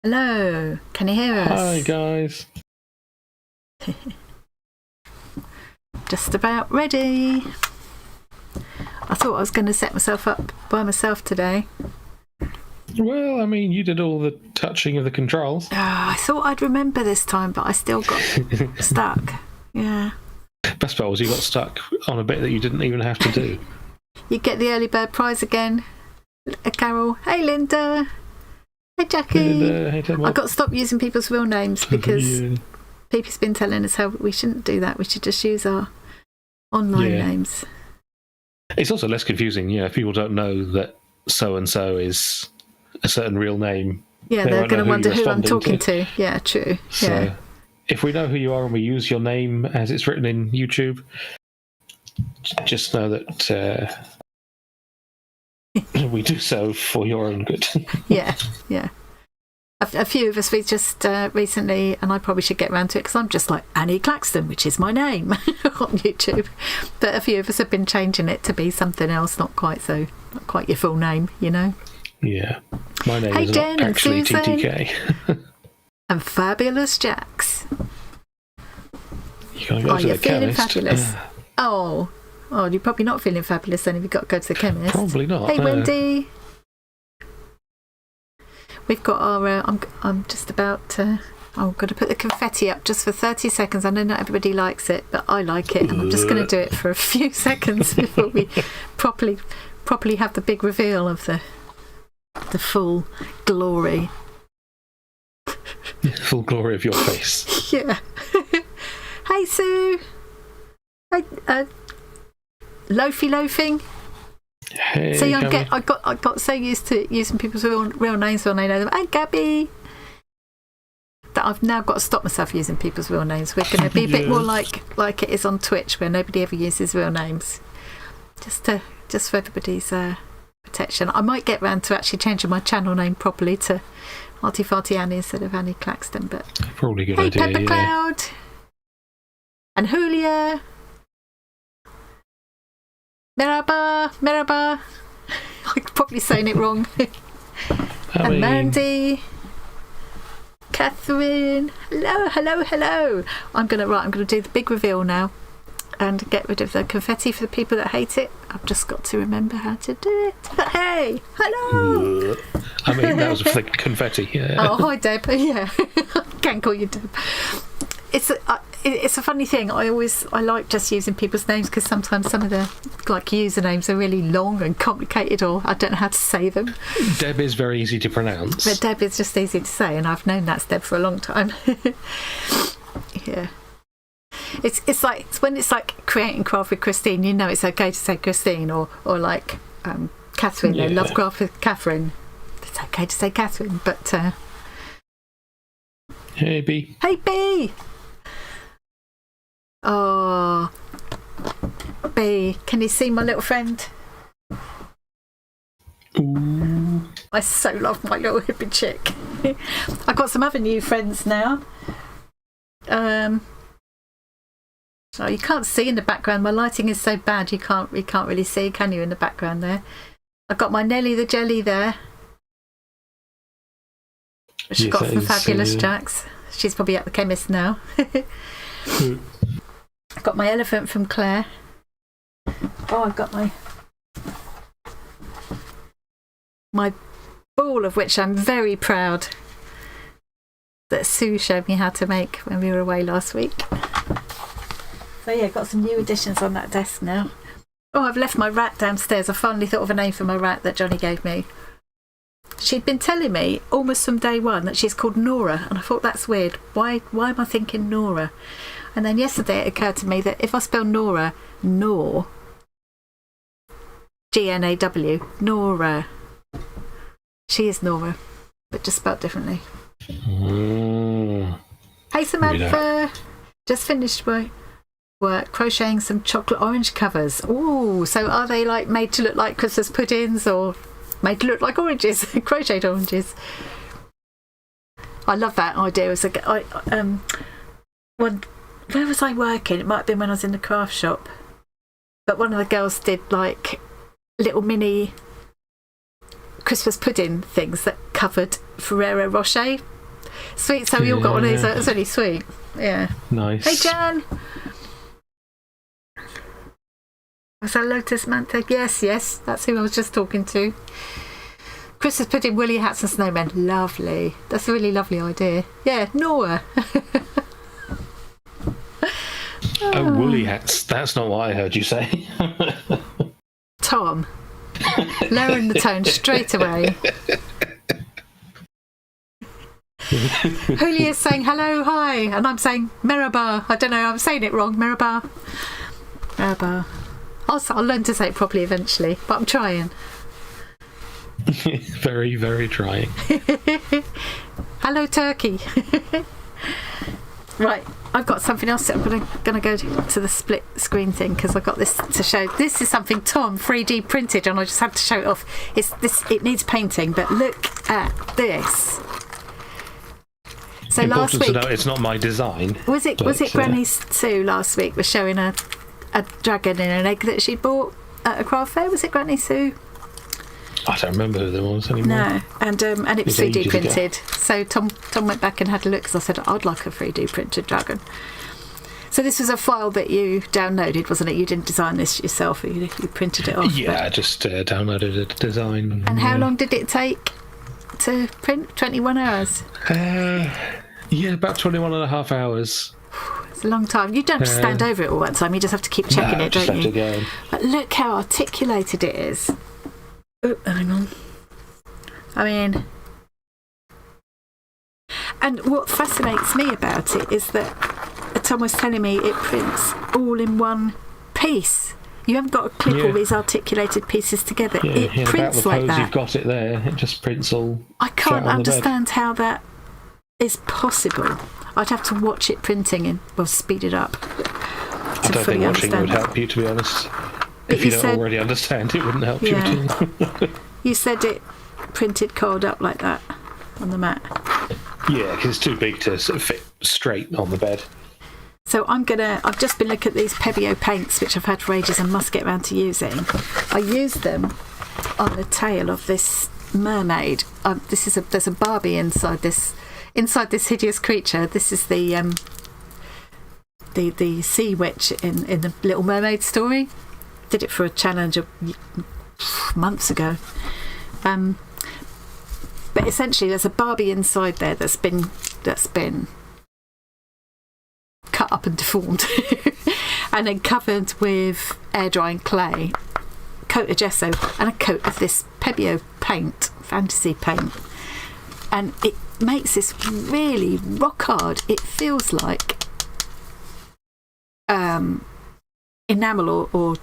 Hello, can you hear us? Hi guys. Just about ready. I thought I was going to set myself up by myself today. Well, I mean, you did all the touching of the controls. I thought I'd remember this time, but I still got stuck. Yeah. Best part was you got stuck on a bit that you didn't even have to do. You get the early bird prize again. Carol. Hey, Linda. Hey, Jackie. Hey, I got to stop using people's real names because people's been telling us how we shouldn't do that. We should just use our online names. It's also less confusing, if people don't know that so-and-so is a certain real name. Yeah, they're going to wonder who I'm talking to. Yeah, true. So if we know who you are and we use your name as it's written in YouTube, just know that we do so for your own good. Yeah. A few of us, we just recently, and I probably should get around to it because I'm just like Annie Claxton, which is my name on YouTube. But a few of us have been changing it to be something else, not quite your full name, Yeah. My name is Jen not actually and Susan TTK. and Fabulous Jax. You gotta go to the feeling chemist. fabulous? Oh, you're probably not feeling fabulous then if you've got to go to the chemist. Probably not. Hey, no. Wendy. We've got our. I'm just about. I'm going to put the confetti up just for 30 seconds. I know not everybody likes it, but I like it, and I'm just going to do it for a few seconds before we properly have the big reveal of the full glory. Full glory of your face. Yeah. Hey, Sue. Hey, loafing. Hey, See, Gabby. I got so used to using people's real names when I know them. Hey, Gabby. That I've now got to stop myself using people's real names. We're going to be a bit more like it is on Twitch, where nobody ever uses real names, just for everybody's protection. I might get round to actually changing my channel name properly to Arty Farty Annie instead of Annie Claxton. But Probably a good hey, idea. Pepper Cloud and Julia. Merhaba. I'm probably saying it wrong. And Mandy, Catherine, hello. I'm gonna do the big reveal now and get rid of the confetti for the people that hate it. I've just got to remember how to do it. But hey, hello. I mean, that was for the confetti. Yeah. Oh, hi, Deb. Yeah, can't call you Deb. It's a funny thing. I like just using people's names because sometimes some of the usernames are really long and complicated, or I don't know how to say them. Deb is very easy to pronounce. But Deb is just easy to say, and I've known that's Deb for a long time. Yeah. It's when it's like creating craft with Christine, it's okay to say Christine, or like Catherine, or Lovecraft with Catherine. It's okay to say Catherine, but Hey, B. Hey, B. Oh, B, can you see my little friend? Ooh. I so love my little hippie chick. I've got some other new friends now. So you can't see in the background. My lighting is so bad you can't really see, can you, in the background there? I've got my Nelly the Jelly there. Which I got from Fabulous Jax. She's probably at the chemist now. I've got my elephant from Claire. Oh, I've got my ball, of which I'm very proud that Sue showed me how to make when we were away last week. So yeah, got some new additions on that desk now. Oh, I've left my rat downstairs. I finally thought of a name for my rat that Johnny gave me. She'd been telling me almost from day one that she's called Nora, and I thought that's weird. Why am I thinking Nora? And then yesterday it occurred to me that if I spell Nora, Gnaw, Nora, she is Nora, but just spelled differently. Hey, Samantha, just finished work crocheting some chocolate orange covers. Ooh, so are they like made to look like Christmas puddings or made to look like oranges, crocheted oranges? I love that idea. Where was I working? It might have been when I was in the craft shop. But one of the girls did like little mini Christmas pudding things that covered Ferrero Rocher Sweet, so we all got one of these. It was really sweet. Yeah. Nice. Hey, Jan. Was that Lotus Manta? Yes, that's who I was just talking to. Chris has put in woolly hats and snowmen. Lovely. That's a really lovely idea. Yeah, Nora. Oh, woolly hats. That's not what I heard you say. Tom. Lowering the tone straight away. Julia's saying hello, hi, and I'm saying merhaba. I don't know, I'm saying it wrong. Merhaba. I'll learn to say it properly eventually, but I'm trying. Very, very trying. Hello, Turkey. Right, I've got something else that I'm going to go to the split screen thing because I've got this to show. This is something Tom 3D printed, and I just had to show it off. It needs painting, but look at this. So last week, to know it's not my design. Was it Granny Sue last week was showing a dragon in an egg that she bought at a craft fair? Was it Granny Sue? I don't remember who there was anymore. No, and it was 3D printed. So Tom went back and had a look because I said I'd like a 3D printed dragon. So this was a file that you downloaded, wasn't it? You didn't design this yourself. You printed it off. Yeah, I just downloaded a design. And how long did it take to print? 21 hours. Yeah, about 21 and a half hours. It's a long time. You don't have to stand over it all that time. You just have to keep checking it, don't you? Go. But look how articulated it is. Oh, hang on. I mean, and what fascinates me about it is that Tom was telling me it prints all in one piece. You haven't got to clip all these articulated pieces together. It prints about the like pose that. You've got it there. It just prints all. I can't understand how that is possible. I'd have to watch it printing and speed it up. I don't think watching would help you, to be honest. If you don't already understand, it wouldn't help you at all. You said it printed coiled up like that on the mat. Yeah, because it's too big to sort of fit straight on the bed. So I've just been looking at these Pebeo paints, which I've had for ages and must get around to using. I used them on the tail of this mermaid. There's a Barbie inside this hideous creature. This is the sea witch in the Little Mermaid story. Did it for a challenge months ago. But essentially there's a Barbie inside there that's been cut up and deformed and then covered with air drying clay, coat of gesso and a coat of this Pebeo paint, fantasy paint, and it makes this really rock hard. It feels like enamel or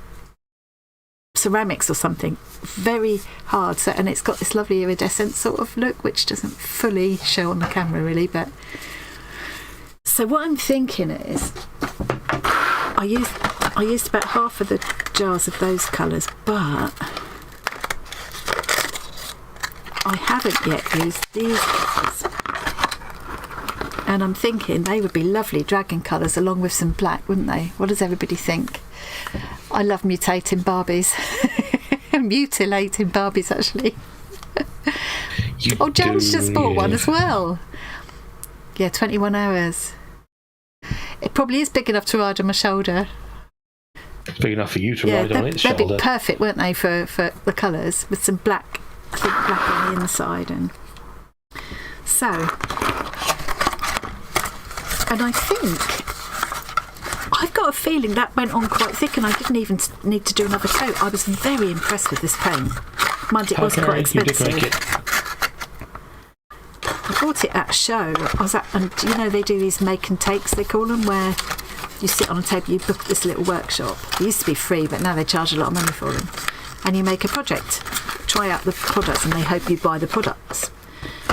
ceramics or something, very hard. So, and it's got this lovely iridescent sort of look, which doesn't fully show on the camera really. But so what I'm thinking is, I used about half of the jars of those colours, but I haven't yet used these colours. And I'm thinking they would be lovely dragon colours along with some black, wouldn't they? What does everybody think? I love mutating Barbies. Mutilating Barbies, actually. Jan's just bought one as well. Yeah, 21 hours. It probably is big enough to ride on my shoulder. It's big enough for you to ride on its shoulder. They'd be perfect, weren't they, for the colours, with some black, I think black on the inside. And so, and I think I've got a feeling that went on quite thick and I didn't even need to do another coat. I was very impressed with this paint. Mind it was quite expensive. You did make it. I bought it at a show. And you know they do these make and takes, they call them, where you sit on a table, you book this little workshop. It used to be free, but now they charge a lot of money for them. And you make a project, try out the products, and they hope you buy the products.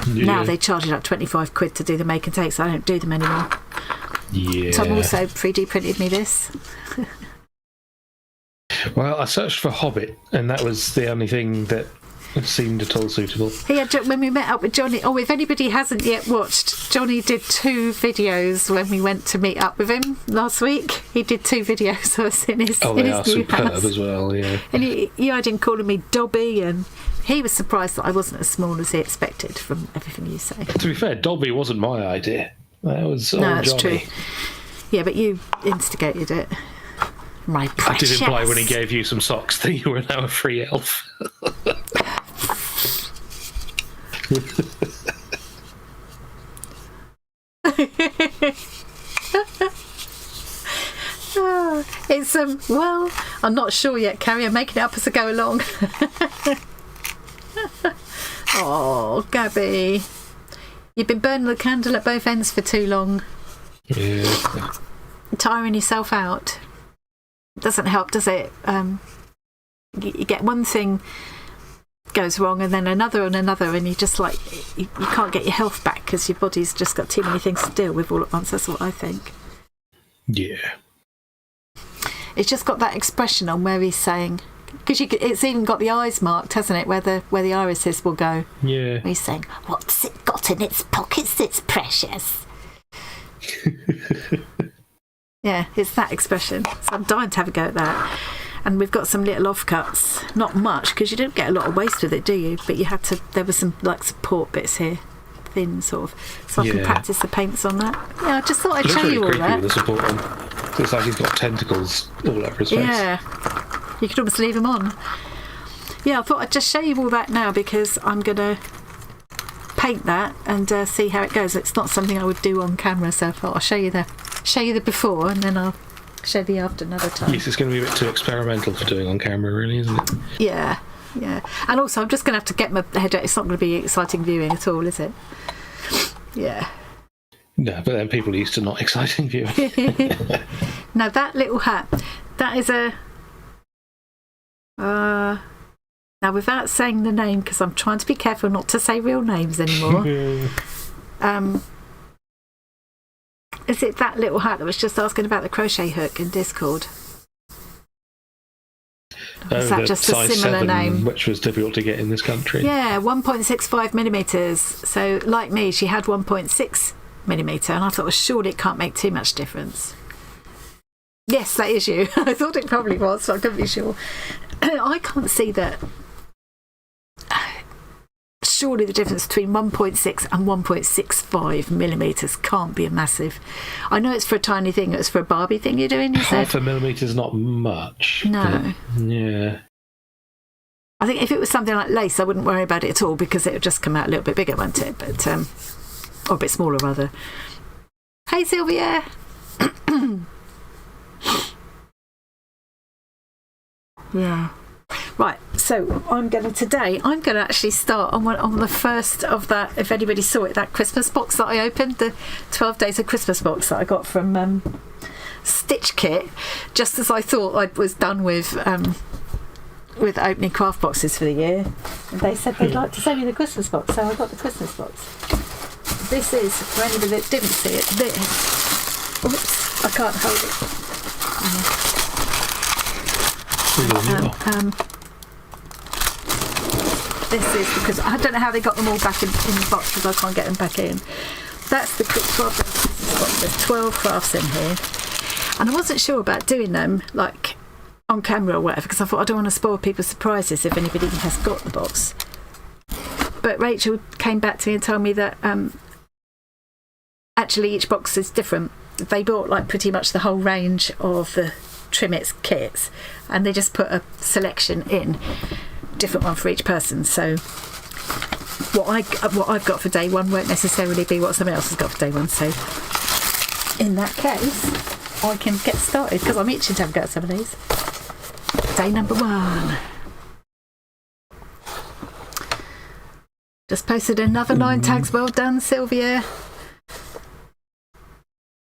Yeah. Now they charge you like 25 quid to do the make and takes. So I don't do them anymore. Yeah. Tom also 3D printed me this. Well, I searched for Hobbit, and that was the only thing that seemed at all suitable. When we met up with Johnny, if anybody hasn't yet watched, Johnny did 2 videos when we went to meet up with him last week. He did 2 videos of us in his they are new superb house as well, yeah. And you heard him calling me Dobby, and he was surprised that I wasn't as small as he expected from everything you say. To be fair, Dobby wasn't my idea. That was all No, that's Johnny. true. Yeah, but you instigated it. My I precious. did imply when he gave you some socks that you were now a free elf. It's well, I'm not sure yet, Carrie. I'm making it up as I go along. Oh, Gabby, you've been burning the candle at both ends for too long. Yeah. Tiring yourself out doesn't help, does it? You get one thing goes wrong and then another and another, and you just like you can't get your health back because your body's just got too many things to deal with all at once. That's what I think. Yeah. It's just got that expression on where he's saying, because it's even got the eyes marked, hasn't it, where the irises will go. Yeah. He's saying, "What's it got in its pockets that's precious?" Yeah, it's that expression. So I'm dying to have a go at that. And we've got some little offcuts. Not much, because you don't get a lot of waste with it, do you? But you had to. There were some like support bits here, thin sort of, so I can practice the paints on that. Yeah, I just thought I'd show you all creepy that. with the support on. It's like he's got tentacles all over his face. Yeah, you could almost leave them on. Yeah, I thought I'd just show you all that now because I'm going to paint that and see how it goes. It's not something I would do on camera, so I thought I'll show you the before and then I'll show the after another time. Yes, it's going to be a bit too experimental for doing on camera, really, isn't it? Yeah. And also, I'm just going to have to get my head out. It's not going to be exciting viewing at all, is it? Yeah. No, but then people are used to not exciting viewing. Now, that little hat, that is a... now, without saying the name, because I'm trying to be careful not to say real names anymore, is it that little hat that was just asking about the crochet hook in Discord? Is that just a similar 7, name? Which was difficult to get in this country. Yeah, 1.65 millimetres. So, like me, she had 1.6 millimetre, and I thought, well, surely it can't make too much difference. Yes, that is you. I thought it probably was, so I couldn't be sure. I can't see that. Surely the difference between 1.6 and 1.65 millimetres can't be a massive. I know it's for a tiny thing. It's for a Barbie thing you're doing, you said? Half a millimetre's not much. No. Yeah. I think if it was something like lace, I wouldn't worry about it at all because it would just come out a little bit bigger, wouldn't it? But, or a bit smaller, rather. Hey, Sylvia! Yeah. Right, so I'm going to actually start on the first of that, if anybody saw it, that Christmas box that I opened, the 12 Days of Christmas box that I got from Stitch Kit, just as I thought I was done with opening craft boxes for the year. And they said they'd like to send me the Christmas box, so I got the Christmas box. This is, for anybody that didn't see it, this. Oops, I can't hold it. This is because I don't know how they got them all back in the box because I can't get them back in. That's the 12 box. There's 12 crafts in here, and I wasn't sure about doing them like on camera or whatever because I thought I don't want to spoil people's surprises if anybody has got the box. But Rachel came back to me and told me that actually each box is different. They bought like pretty much the whole range of the Trimmets kits, and they just put a selection in. Different one for each person, so what I've got for day one won't necessarily be what someone else has got for day one, so in that case I can get started because I'm itching to have a go at some of these. Day number 1. Just posted another 9 tags. Well done, Sylvia.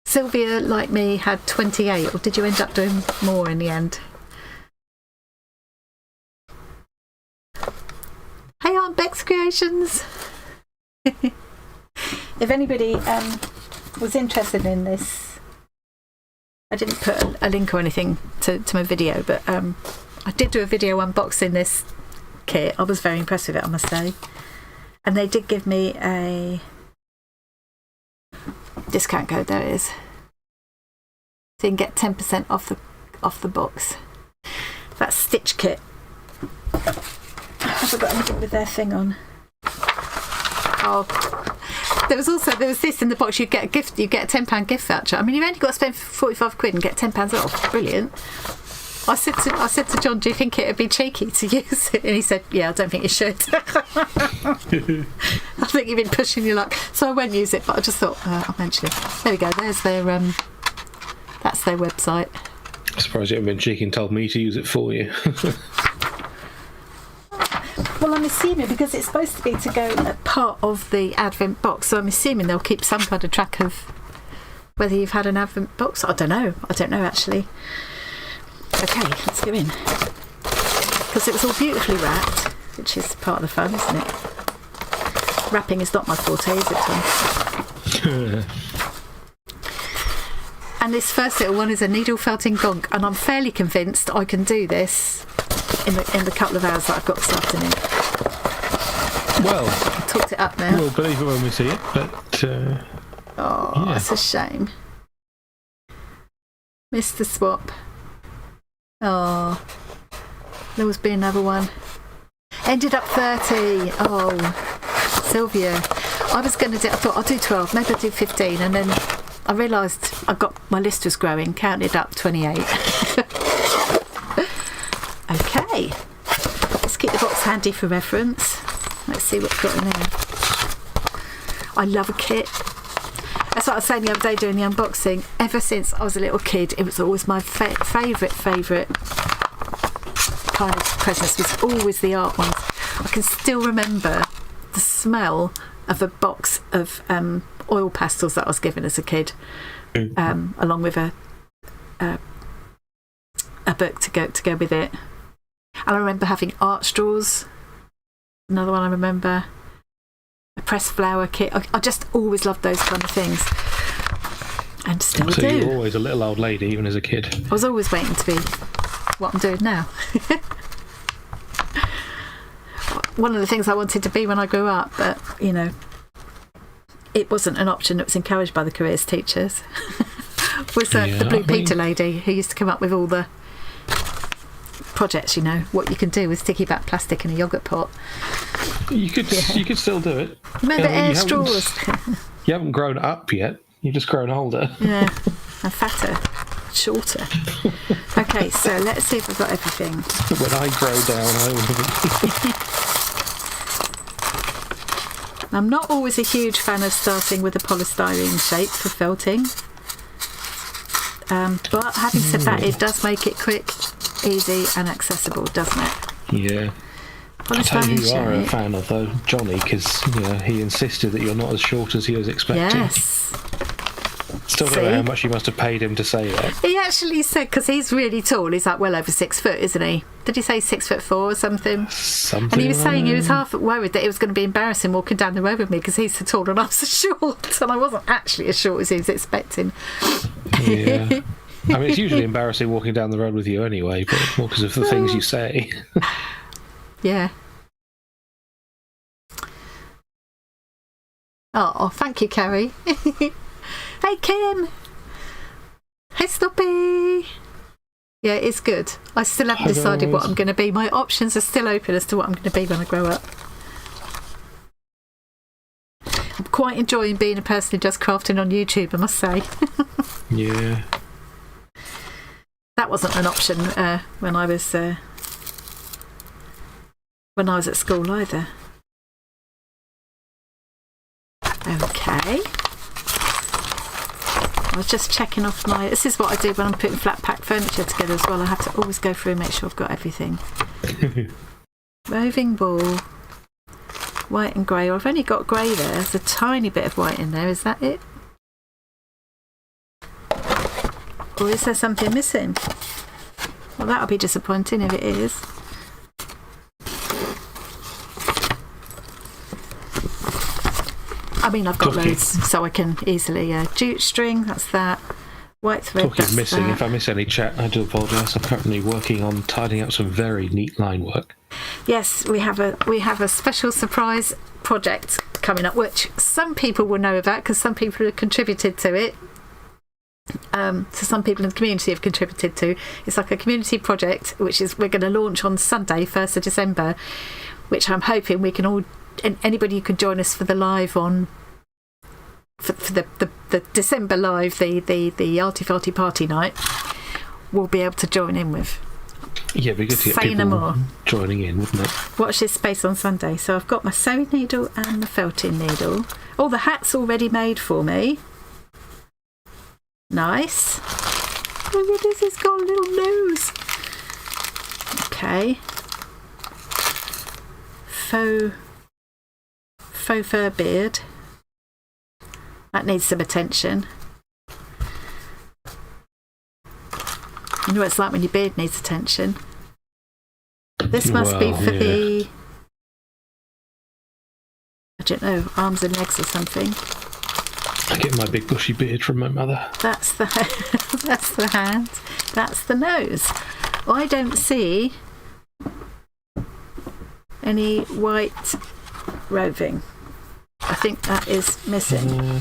Sylvia, like me, had 28, or did you end up doing more in the end? Hey, Aunt Beck's Creations! If anybody was interested in this, I didn't put a link or anything to my video, but I did do a video unboxing this kit. I was very impressed with it, I must say. And they did give me a discount code, there it is. So you can get 10% off the box. That's Stitch Kit. Have I got anything with their thing on? Oh, there was this in the box. You get a gift. You get a £10 gift voucher. I mean, you've only got to spend 45 quid and get £10 off. Brilliant. I said to John, do you think it would be cheeky to use it? And he said, yeah, I don't think you should. I think you've been pushing your luck. So I won't use it, but I just thought I'll mention it. There we go. There's their that's their website. I'm surprised you haven't been cheeky and told me to use it for you. Well, I'm assuming because it's supposed to be to go at part of the Advent box, so I'm assuming they'll keep some kind of track of whether you've had an Advent box. I don't know actually. Okay, let's go in. Because it was all beautifully wrapped, which is part of the fun, isn't it? Wrapping is not my forte, is it, Tom? And this first little one is a needle felting gonk, and I'm fairly convinced I can do this in the couple of hours that I've got this afternoon. Well, I've talked it up now. We'll believe it when we see it, but yeah. That's a shame. Mr. Swap. Oh, there was be another one. Ended up 30. Oh, Sylvia. I thought I'll do 12, maybe I'll do 15, and then I realised my list was growing, counted up 28. Okay, let's keep the box handy for reference. Let's see what we've got in there. I love a kit. That's what I was saying the other day during the unboxing. Ever since I was a little kid, it was always my favourite kind of presents was always the art ones. I can still remember the smell of a box of oil pastels that I was given as a kid, along with a book to go with it. And I remember having art straws. Another one I remember. A pressed flower kit. I just always loved those kind of things, and still do. So you were always a little old lady, even as a kid. I was always waiting to be what I'm doing now. One of the things I wanted to be when I grew up, but it wasn't an option that was encouraged by the careers teachers. Was the Blue Peter lady who used to come up with all the projects, what you can do with sticky back plastic in a yoghurt pot. You could still do it. Remember air straws? You haven't grown up yet. You've just grown older. Yeah, and fatter, shorter. Okay, so let's see if I've got everything. When I grow down, I will. I'm not always a huge fan of starting with a polystyrene shape for felting. But having said that, it does make it quick, easy and accessible, doesn't it? Yeah. I tell you, you are a fan of though, Johnny, because he insisted that you're not as short as he was expecting. Yes. Still don't know how much you must have paid him to say that. He actually said, because he's really tall, he's like well over 6 foot, isn't he? Did he say 6'4" or something? Something. And he was saying he was half worried that it was going to be embarrassing walking down the road with me because he's so tall and I'm so short, and I wasn't actually as short as he was expecting. Yeah. I mean, it's usually embarrassing walking down the road with you anyway, but more because of the things you say. Yeah. Oh, thank you, Carrie. Hey, Kim. Hey, Snoopy. Yeah, it's good. I still haven't decided what I'm going to be. My options are still open as to what I'm going to be when I grow up. I'm quite enjoying being a person who does crafting on YouTube, I must say. Yeah. That wasn't an option when I was at school either. Okay. I was just checking off this is what I do when I'm putting flat pack furniture together as well. I have to always go through and make sure I've got everything. Roving ball, white and grey. I've only got grey there. There's a tiny bit of white in there. Is that it? Or is there something missing? Well, that'll be disappointing if it is. I mean, I've got loads, so I can easily jute string. That's that. White thread. Talking missing. That. If I miss any chat, I do apologise. I'm currently working on tidying up some very neat line work. Yes, we have a special surprise project coming up, which some people will know about because some people have contributed to it. So some people in the community have contributed to. It's like a community project, which is we're going to launch on Sunday, 1st of December, which I'm hoping we can all, anybody who can join us for the live on, for the December live, the Arty Farty Party night, will be able to join in with. Yeah, it'd be good to get people joining in, wouldn't it? Watch this space on Sunday. So I've got my sewing needle and the felting needle. Oh, the hat's already made for me. Nice. Look at this, it's got a little nose. Okay. Faux fur beard. That needs some attention. You know what it's like when your beard needs attention. This must be for the, I don't know, arms and legs or something. I get my big bushy beard from my mother. That's the that's the hand. That's the nose. I don't see any white roving. I think that is missing.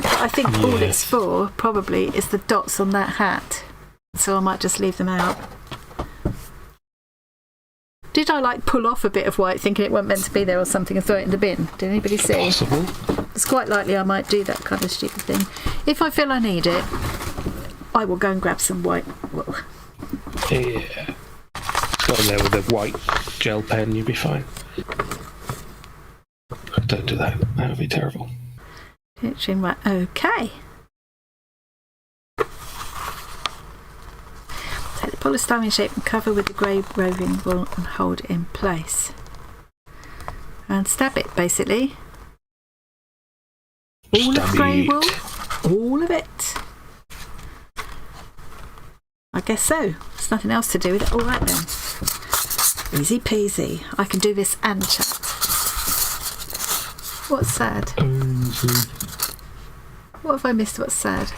But I think all it's for probably is the dots on that hat. So I might just leave them out. Did I pull off a bit of white thinking it wasn't meant to be there or something and throw it in the bin? Did anybody see? Possible. It's quite likely I might do that kind of stupid thing. If I feel I need it, I will go and grab some white wool. Yeah. Go in there with a white gel pen, you'll be fine. Don't do that. That would be terrible. Okay. Take the polystyrene shape and cover with the grey roving wool and hold it in place. And stab it, basically. All of grey wool? All of it? I guess so. There's nothing else to do with it. All right then. Easy peasy. I can do this and chat. What's sad? What have I missed? What's sad?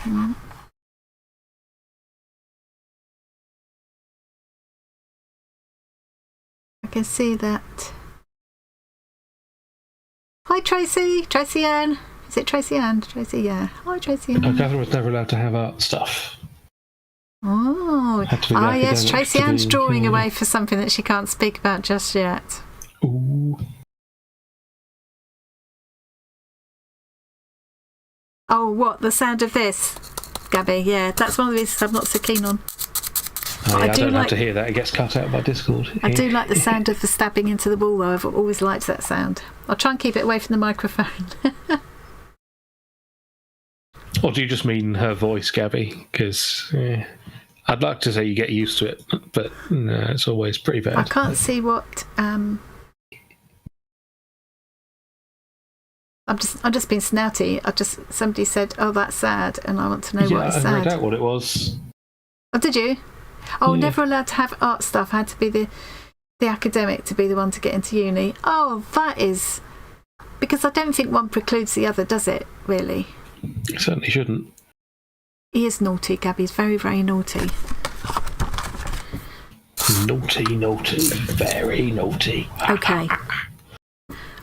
I can see that. Hi Tracy. Tracy Ann. Is it Tracy Ann? Tracy, yeah. Hi Tracy Ann. Catherine was never allowed to have art stuff. Oh, yes, Tracy Ann's drawing away for something that she can't speak about just yet. Ooh. Oh, what? The sound of this? Gabby, yeah, that's one of the reasons I'm not so keen on. I don't have to hear that. It gets cut out by Discord. I do like the sound of the stabbing into the wall, though. I've always liked that sound. I'll try and keep it away from the microphone. Or do you just mean her voice, Gabby? Because I'd like to say you get used to it, but no, it's always pretty bad. I can't see what... I'm just being snouty. Somebody said, "Oh, that's sad," and I want to know what is sad. I read out what it was. Oh, did you? Oh, never allowed to have art stuff. I had to be the academic to be the one to get into uni. Oh, that is because I don't think one precludes the other, does it? Really? It certainly shouldn't. He is naughty, Gabby's very, very naughty. Naughty, very naughty. Okay.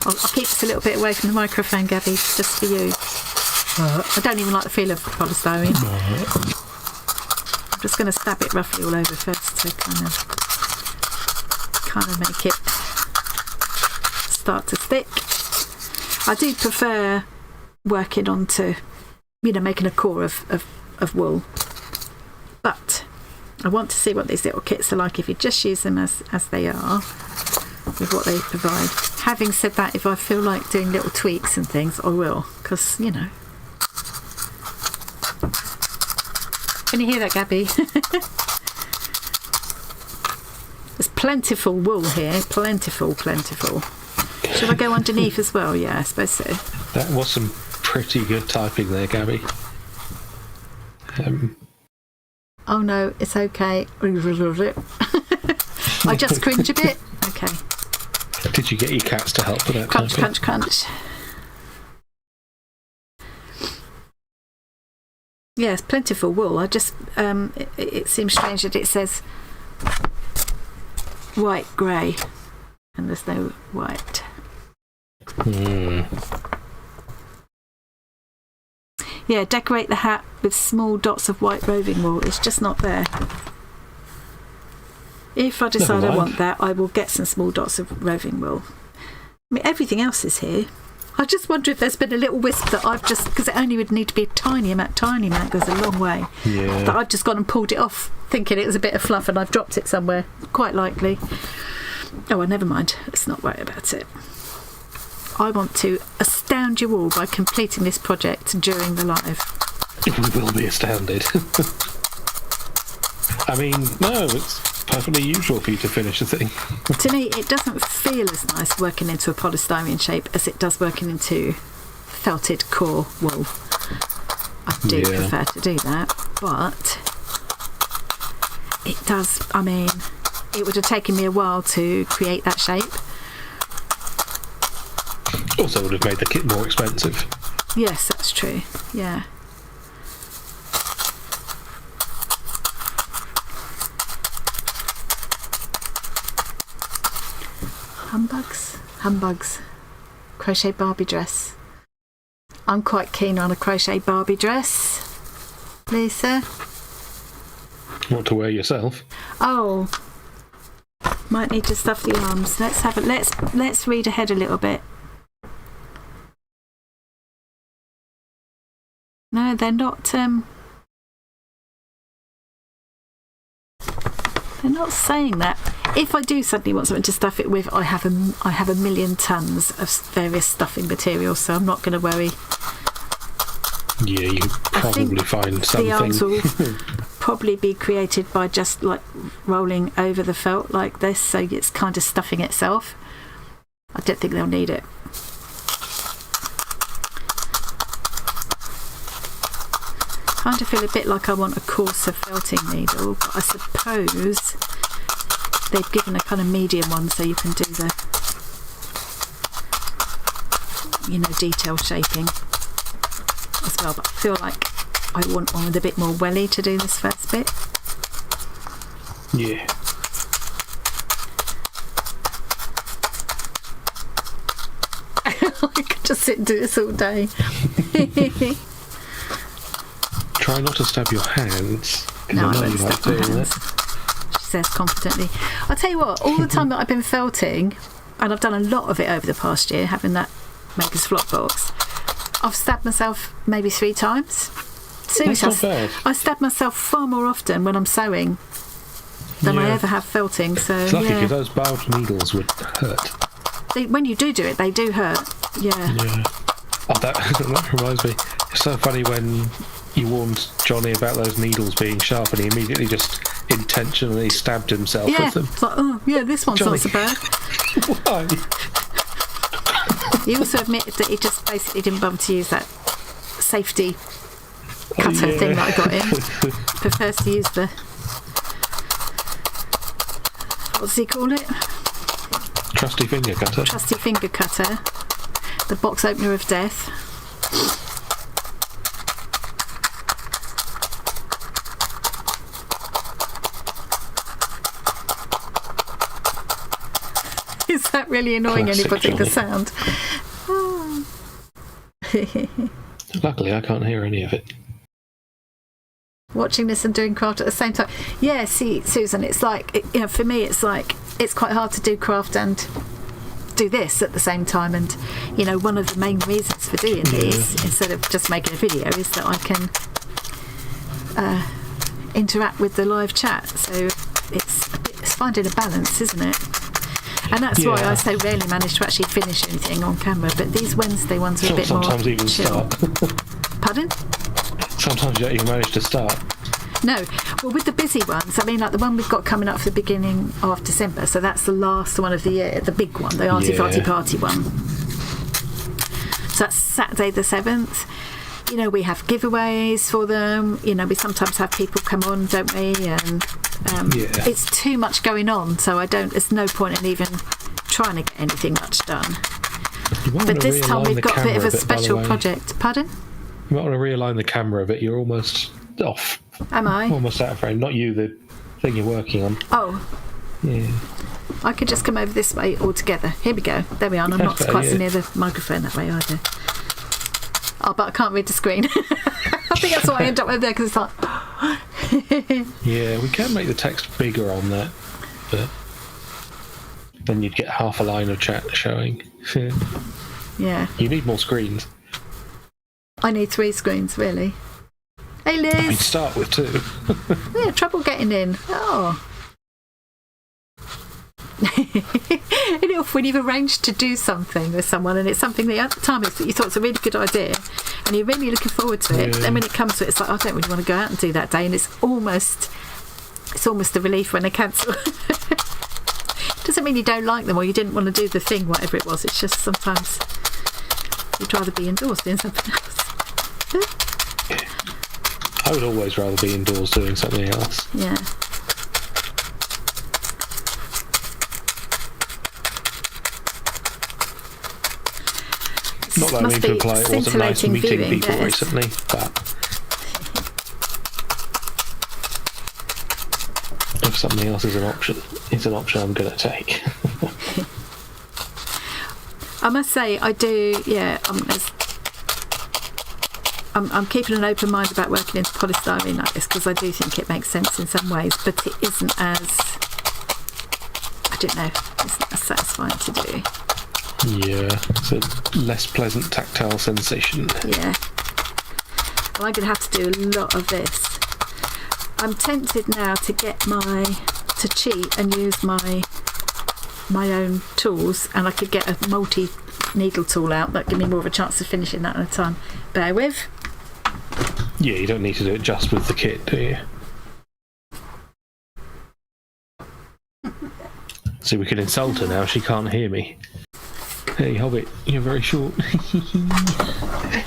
I'll keep this a little bit away from the microphone, Gabby, just for you. I don't even like the feel of polystyrene. I'm just going to stab it roughly all over first to kind of make it start to stick. I do prefer working onto, making a core of wool. But I want to see what these little kits are like if you just use them as they are, with what they provide. Having said that, if I feel like doing little tweaks and things, I will, because, Can you hear that, Gabby? There's plentiful wool here. Plentiful. Should I go underneath as well? Yeah, I suppose so. That was some pretty good typing there, Gabby. Oh no, it's okay. I just cringe a bit. Okay. Did you get your cats to help with that? Crunch. Yes, plentiful wool. I just it seems strange that it says white grey and there's no white. Yeah, decorate the hat with small dots of white roving wool. It's just not there. If I decide I want that, I will get some small dots of roving wool. I mean, everything else is here. I just wonder if there's been a little wisp that I've just, because it only would need to be a tiny amount, goes a long way. Yeah. That I've just gone and pulled it off, thinking it was a bit of fluff, and I've dropped it somewhere. Quite likely. Oh, well, never mind. Let's not worry about it. I want to astound you all by completing this project during the live. We will be astounded. I mean, no, it's perfectly usual for you to finish a thing. To me, it doesn't feel as nice working into a polystyrene shape as it does working into felted core wool. I do prefer to do that, but it does, I mean, it would have taken me a while to create that shape. Also would have made the kit more expensive. Yes, that's true, yeah. Humbugs. Crochet Barbie dress. I'm quite keen on a crochet Barbie dress. Lisa? Want to wear yourself? Oh. Might need to stuff the arms. Let's read ahead a little bit. No, they're not they're not saying that. If I do suddenly want something to stuff it with, I have a million tons of various stuffing materials, so I'm not going to worry. Yeah, you probably find something. The arms will probably be created by just like rolling over the felt like this, so it's kind of stuffing itself. I don't think they'll need it. Kind of feel a bit like I want a coarser felting needle, but I suppose they've given a kind of medium one so you can do the, detail shaping as well. But I feel like I want one with a bit more welly to do this first bit. Yeah. I could just sit and do this all day. Try not to stab your hands. No, I know won't you like stab my doing hands. She says confidently. I'll tell you what, all the time that I've been felting, and I've done a lot of it over the past year, having that Maker's Flock box, I've stabbed myself maybe 3 times. Seriously, That's not bad. I stab myself far more often when I'm sewing than I ever have felting. So it's lucky because those barbed needles would hurt. When you do it, they do hurt. Yeah. Oh, that reminds me. It's so funny when you warned Johnny about those needles being sharp and he immediately just intentionally stabbed himself with them. It's like, oh, yeah, this one's Johnny. not so bad. Why? He also admitted that he just basically didn't bother to use that safety cutter thing that I got him. Prefers to use the, what does he call it? Trusty finger cutter. Trusty finger cutter. The box opener of death. Is that really annoying Classic anybody, the Johnny. sound? Luckily, I can't hear any of it. Watching this and doing craft at the same time. Yeah, see, Susan, it's like, for me, it's like, it's quite hard to do craft and do this at the same time. And, one of the main reasons for doing these, instead of just making a video, is that I can interact with the live chat. So it's finding a balance, isn't it? And that's why I so rarely manage to actually finish anything on camera. But these Wednesday ones are a bit more Sometimes even chill. start. Pardon? Sometimes you don't even manage to start. No. Well, with the busy ones, I mean, like the one we've got coming up for the beginning of December, so that's the last one of the year, the big one, the Arty Farty Party one. So that's Saturday the 7th. We have giveaways for them. We sometimes have people come on, don't we? And it's too much going on, so there's no point in even trying to get anything much done. But this time we've got a bit of a special project. Pardon? You might want to realign the camera a bit. You're almost off. Am I? Almost out of frame. Not you, the thing you're working on. Oh. Yeah. I could just come over this way altogether. Here we go. There we are. And I'm not quite so near the microphone that way either. Oh, but I can't read the screen. I think that's why I end up over there, because it's like... Yeah, we can make the text bigger on that. but then you'd get half a line of chat showing. Yeah. You need more screens. I need 3 screens, really. Hey, Liz! I mean, start with 2. Yeah, trouble getting in. Oh. You know, when you've arranged to do something with someone and it's something that at the time you thought it's a really good idea and you're really looking forward to it, then when it comes to it, it's like, I don't really want to go out and do that day, and it's almost a relief when they cancel. Doesn't mean you don't like them or you didn't want to do the thing, whatever it was. It's just sometimes you'd rather be indoors doing something else. I would always rather be indoors doing something else. Yeah. Not that I mean to imply it wasn't nice meeting people recently, but if something else is an option, it's an option I'm going to take. I must say, I do, yeah, I'm keeping an open mind about working into polystyrene like this, because I do think it makes sense in some ways, but it isn't as, I don't know, it's not as satisfying to do. Yeah, it's a less pleasant tactile sensation. Yeah. Well, I'm going to have to do a lot of this. I'm tempted now to cheat and use my own tools, and I could get a multi-needle tool out that give me more of a chance of finishing that at a time. Bear with. Yeah, you don't need to do it just with the kit, do you? So we can insult her now, she can't hear me. Hey, Hobbit, you're very short.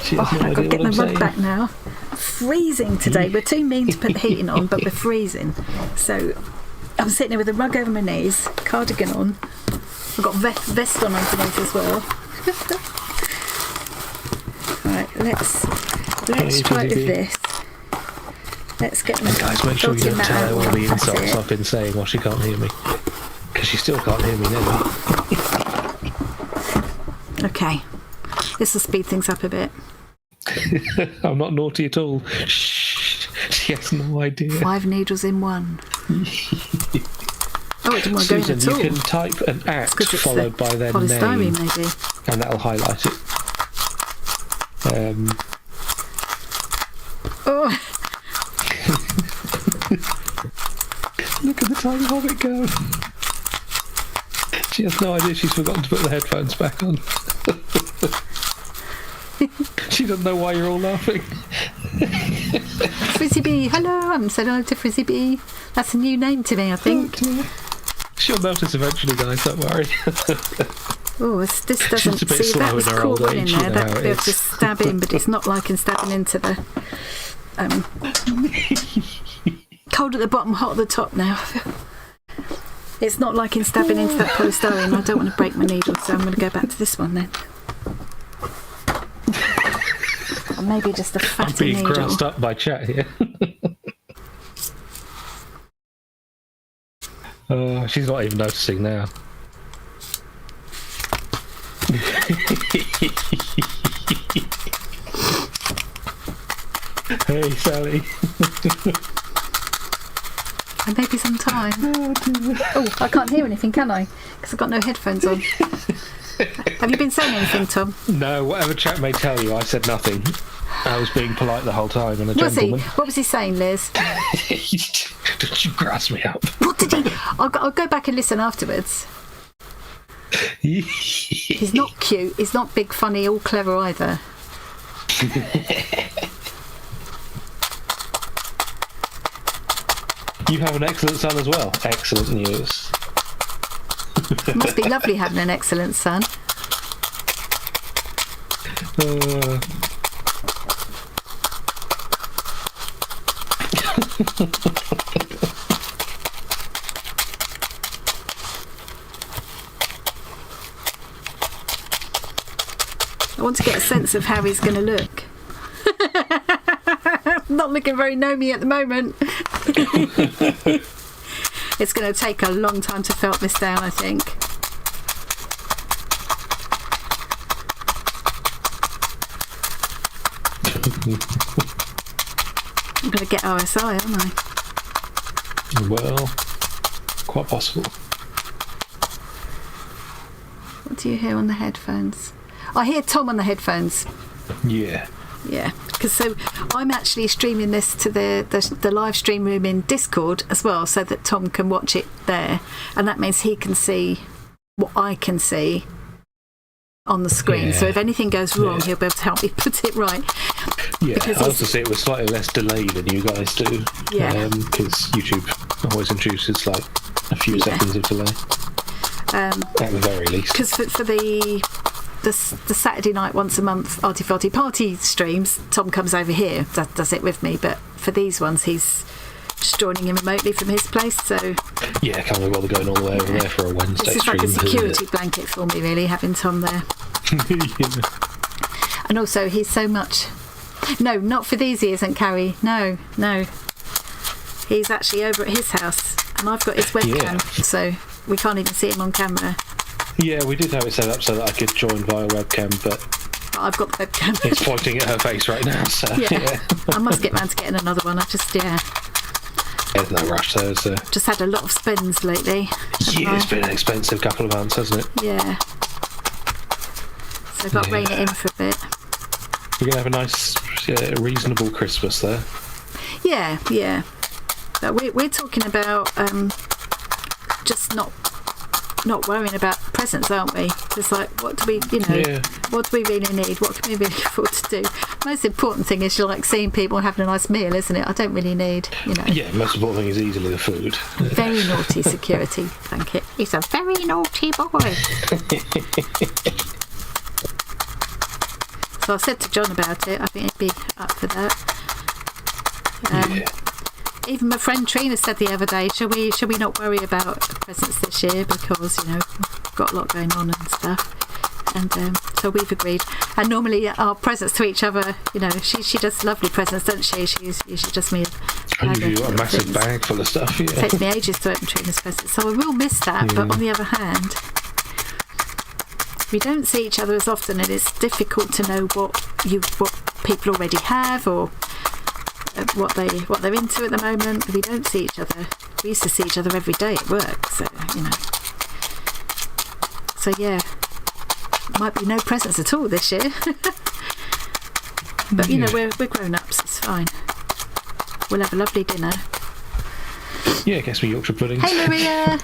She has no I've got to idea get what the I'm rug saying. back now. Freezing today. We're too mean to put the heating on, but we're freezing. So I'm sitting there with a rug over my knees, cardigan on. I've got vest on underneath as well. Right, let's try with this. Let's get my Guys, make sure you don't tell her all the That's insults it. I've been saying while she can't hear me. Because she still can't hear me now. Okay, this will speed things up a bit. I'm not naughty at all. Shh, she has no idea. 5 needles in one. Oh, it didn't want to go in Susan, at you all. can type an at Because it's followed by their name, polystyrene, maybe. and that'll highlight it. Oh, Look at the tiny hobbit go. She has no idea she's forgotten to put the headphones back on. She doesn't know why you're all laughing. Frizzy Bee. Hello, I'm saying hello to Frizzy Bee. That's a new name to me, I think. She'll notice eventually, guys, don't worry. Oh, this doesn't... She's a bit See, slow that in was her caught old in age, there. you know That how would it be able to is. stab in, but it's not like in stabbing into the... cold at the bottom, hot at the top now. It's not like in stabbing into that polystyrene. I don't want to break my needle, so I'm going to go back to this one then. Or maybe just a I'm fatter being needle. grassed up by chat here. She's not even noticing now. Hey, Sally. And maybe some time. Oh, I can't hear anything, can I? Because I've got no headphones on. Have you been saying anything, Tom? No, whatever chat may tell you, I said nothing. I was being polite the whole time and a Was he? gentleman. What was he saying, Liz? Don't you grass me up. What did he... I'll go back and listen afterwards. He's not cute. He's not big, funny, all clever either. You have an excellent son as well. Excellent news. It must be lovely having an excellent son. I want to get a sense of how he's going to look. Not looking very gnomey at the moment. It's going to take a long time to felt this down, I think. I'm going to get RSI, aren't I? Well, quite possible. What do you hear on the headphones? I hear Tom on the headphones. Yeah. Yeah, because so I'm actually streaming this to the live stream room in Discord as well, so that Tom can watch it there, and that means he can see what I can see on the screen. Yeah. So if anything goes wrong, he'll be able to help me put it right. Yeah, I also see it with slightly less delay than you guys do. Yeah. Because YouTube always introduces like a few seconds of delay. At the very least. Because for the Saturday night once a month Arty Farty Party streams, Tom comes over here, does it with me, but for these ones he's just joining in remotely from his place, so yeah, can't be bothered going all the way over there for a Wednesday it's stream. like a security blanket for me, really, having Tom there. Yeah. And also he's so much not for these ears and Carrie, no he's actually over at his house and I've got his webcam, so we can't even see him on camera. Yeah, we did have it set up so that I could join via webcam, but I've got the webcam. It's pointing at her face right now, so yeah. I must get round to getting another one. There's no rush there, so. Just had a lot of spends lately. Yeah, it's been an expensive couple of months, hasn't it? Yeah. So I've got to rein it in for a bit. We're going to have a nice, reasonable Christmas there. Yeah. But we're talking about just not worrying about presents, aren't we? Just like, what do we, what do we really need? What can we really afford to do? Most important thing is seeing people having a nice meal, isn't it? I don't really need, Yeah, most important thing is easily the food. Very naughty security, thank you. He's a very naughty boy. So I said to John about it. I think he'd be up for that. Even my friend Trina said the other day, should we not worry about presents this year because we've got a lot going on and stuff, and so we've agreed. And normally our presents to each other, she does lovely presents, doesn't she? She usually does me a massive bag full of stuff. Yeah. It takes me ages to open Trina's presents, so I will miss that. But on the other hand, we don't see each other as often, and it's difficult to know what people already have or what they're into at the moment. We don't see each other. We used to see each other every day at work, so might be no presents at all this year. But we're grown-ups, it's fine. We'll have a lovely dinner. Yeah, get me Yorkshire puddings. Hey Maria.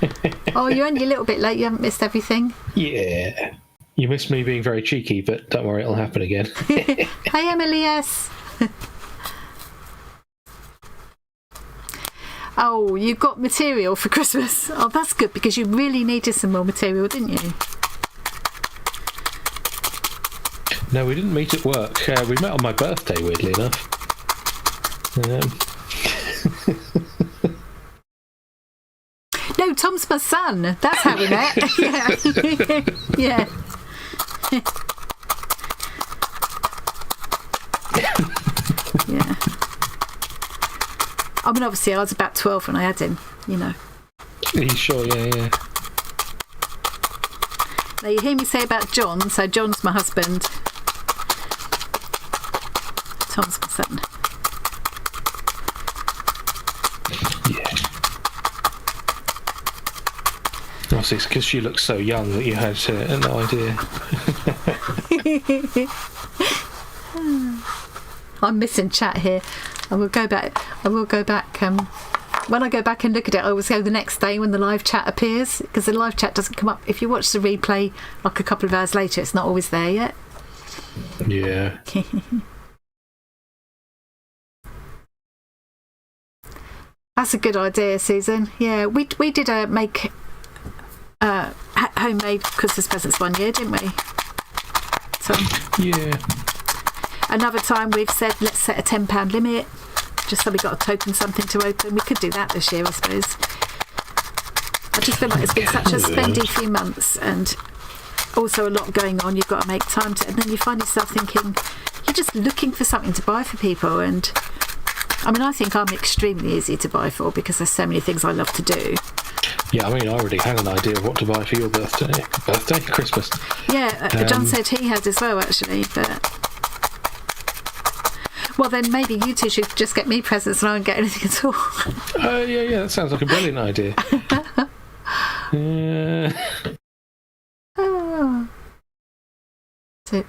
Oh, you're only a little bit late. You haven't missed everything. Yeah, you missed me being very cheeky, but don't worry, it'll happen again. Hi Emily, yes. Oh, you got material for Christmas. Oh, that's good, because you really needed some more material, didn't you? No, we didn't meet at work. We met on my birthday, weirdly enough. No, Tom's my son. That's how we met. Yeah. Yeah. I mean, obviously, I was about 12 when I had him, Are you sure? Yeah. Now, you hear me say about John, so John's my husband. Tom's my son. Yeah. Obviously, it's because she looks so young that you had no idea. I'm missing chat here. I will go back. When I go back and look at it, I always go the next day when the live chat appears, because the live chat doesn't come up. If you watch the replay like a couple of hours later, it's not always there yet. Yeah. That's a good idea, Susan. Yeah, we did make homemade Christmas presents one year, didn't we? So, yeah. Another time we've said let's set a £10 limit, just so we got a token, something to open. We could do that this year, I suppose. I just feel like it's been such a spendy few months, and also a lot going on. You've got to make time to, and then you find yourself thinking you're just looking for something to buy for people. And I mean, I think I'm extremely easy to buy for because there's so many things I love to do. Yeah, I mean, I already had an idea of what to buy for your birthday, Christmas. Yeah, John said he had as well, actually, but. Well, then maybe you two should just get me presents and I won't get anything at all. Yeah, that sounds like a brilliant idea. Oh. So,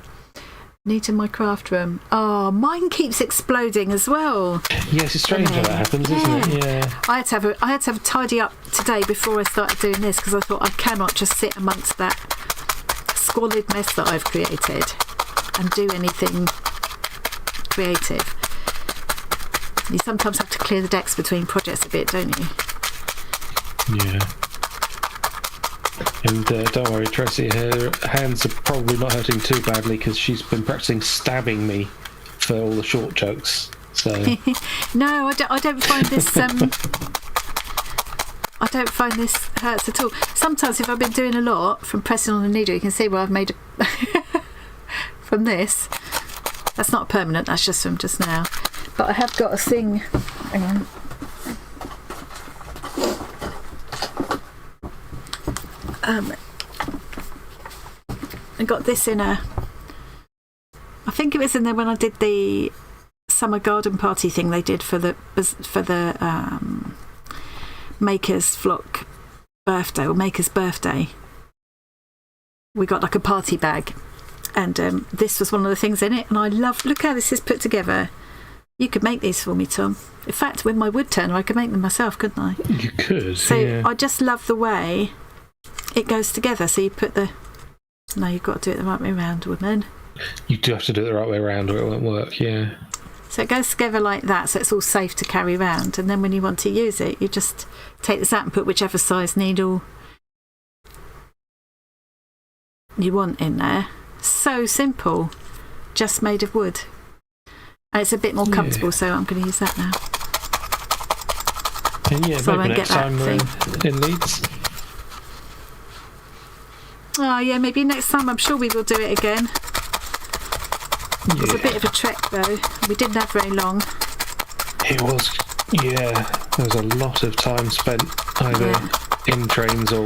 neat in my craft room. Oh, mine keeps exploding as well. Yes, it's strange how that happens, isn't it? Yeah. I had to have a tidy up today before I started doing this, because I thought I cannot just sit amongst that squalid mess that I've created and do anything creative. You sometimes have to clear the decks between projects a bit, don't you? Yeah. And don't worry, Tracy, her hands are probably not hurting too badly because she's been practicing stabbing me for all the short jokes. So no, I don't find this. I don't find this hurts at all. Sometimes, if I've been doing a lot from pressing on the needle, you can see where I've made from this. That's not permanent. That's just from just now. But I have got a thing. Hang on. I got this in I think it was in there when I did the summer garden party thing they did for the Maker's Flock birthday, or Maker's birthday. We got like a party bag, and this was one of the things in it, and I love, look how this is put together. You could make these for me, Tom. In fact, with my wood turner I could make them myself, couldn't I? You could. So yeah. I just love the way it goes together. So you put no, you've got to do it the right way around, woman. You do have to do it the right way around or it won't work, yeah. So it goes together like that, so it's all safe to carry around. And then when you want to use it, you just take this out and put whichever size needle you want in there. So simple, just made of wood. And it's a bit more comfortable, so I'm going to use that now. And yeah, so maybe next time we're in Leeds. Oh yeah, maybe next time. I'm sure we will do it again. It was a bit of a trek though. We didn't have very long. It was, yeah. There was a lot of time spent either in trains or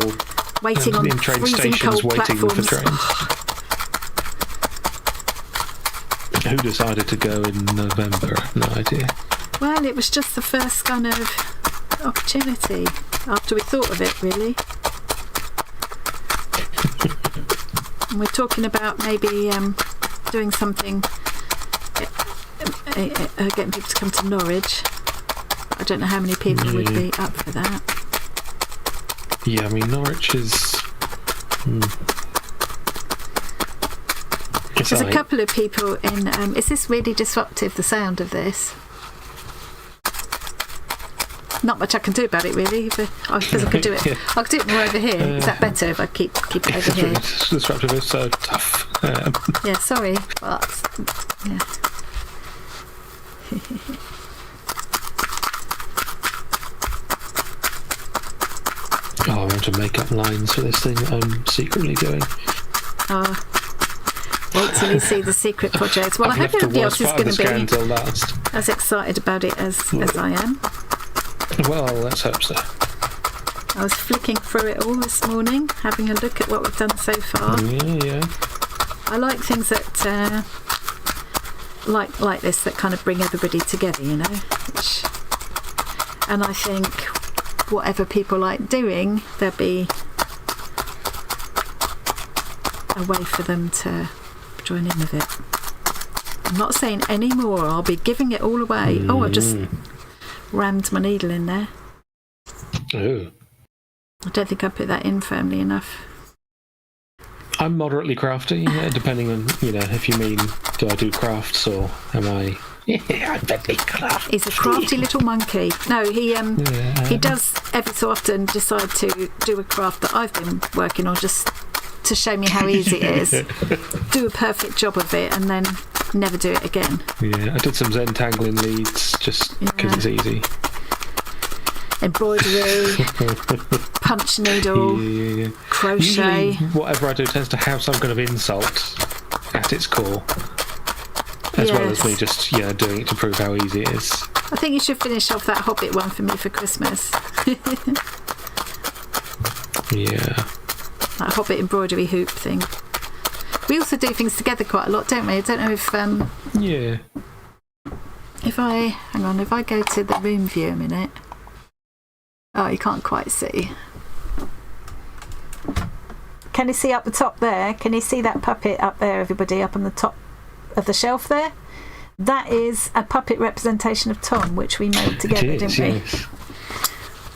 waiting on in train freezing stations, cold waiting platforms. for trains. Who decided to go in November? No idea. Well, it was just the first kind of opportunity after we thought of it, really. And we're talking about maybe doing something, getting people to come to Norwich. I don't know how many people would be up for that. Yeah, I mean, Norwich is... There's a couple of people in... is this really disruptive, the sound of this? Not much I can do about it, really. But I suppose I could do it. Yeah. I could do it more over here. Is that better if I keep it over here? It's disruptive. It's so tough. Yeah, sorry, but yeah. I want to make up lines for this thing that I'm secretly doing. Wait till you see the secret project. Well, I hope everybody else is going to be as excited about it as I am. Well, let's hope so. I was flicking through it all this morning, having a look at what we've done so far. Yeah. I like things that like this, that kind of bring everybody together, you know. And I think whatever people like doing, there'll be a way for them to join in with it. I'm not saying any more. I'll be giving it all away. Oh, I just rammed my needle in there. Oh. I don't think I put that in firmly enough. I'm moderately crafty, depending on, if you mean, do I do crafts or am I... Yeah, I'm very crafty. He's a crafty little monkey. No, he does every so often decide to do a craft that I've been working on just to show me how easy it is. Do a perfect job of it and then never do it again. Yeah, I did some Zentangling leads just because it's easy. Embroidery, punch needle, crochet. Usually, whatever I do tends to have some kind of insult at its core, as well as me just doing it to prove how easy it is. I think you should finish off that Hobbit one for me for Christmas. Yeah. That Hobbit embroidery hoop thing. We also do things together quite a lot, don't we? I don't know if if I go to the room view a minute. Oh, you can't quite see. can you see up the top there? Can you see that puppet up there, everybody, up on the top of the shelf there? That is a puppet representation of Tom, which we made together, didn't we?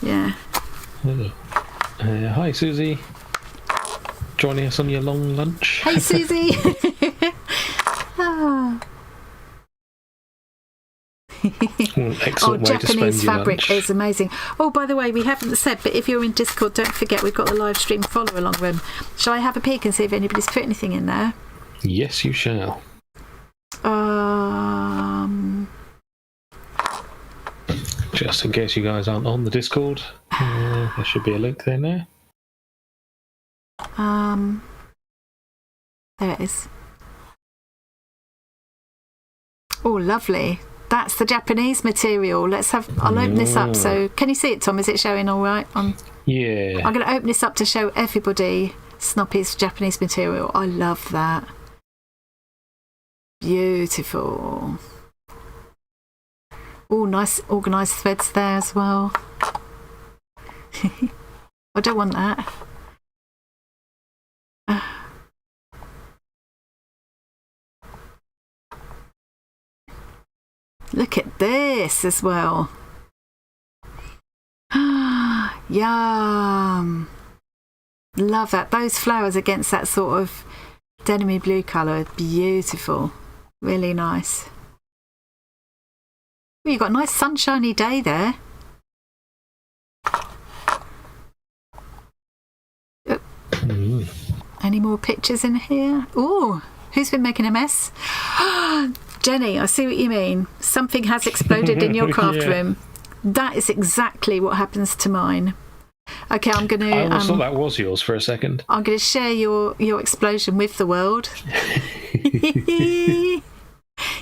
Yes. Yeah. Hi, Susie. Joining us on your long lunch. Hey, Susie. Excellent way Japanese to spend your fabric lunch. is amazing. Oh, by the way, we haven't said, but if you're in Discord, don't forget we've got the live stream follow along room. Shall I have a peek and see if anybody's put anything in there? Yes, you shall. Just in case you guys aren't on the Discord, there should be a link there now. There it is. Oh, lovely. That's the Japanese material. I'll open this up. So, can you see it, Tom? Is it showing all right? Yeah. I'm going to open this up to show everybody Snoppy's Japanese material. I love that. Beautiful. Oh, nice organised threads there as well. I don't want that. Look at this as well. Yum. Love that. Those flowers against that sort of denim blue colour. Beautiful. Really nice. Well, you've got a nice sunshiny day there. Any more pictures in here? Oh, who's been making a mess? Jenny, I see what you mean. Something has exploded in your craft room. That is exactly what happens to mine. Okay, I'm going to... I almost thought that was yours for a second. I'm going to share your explosion with the world.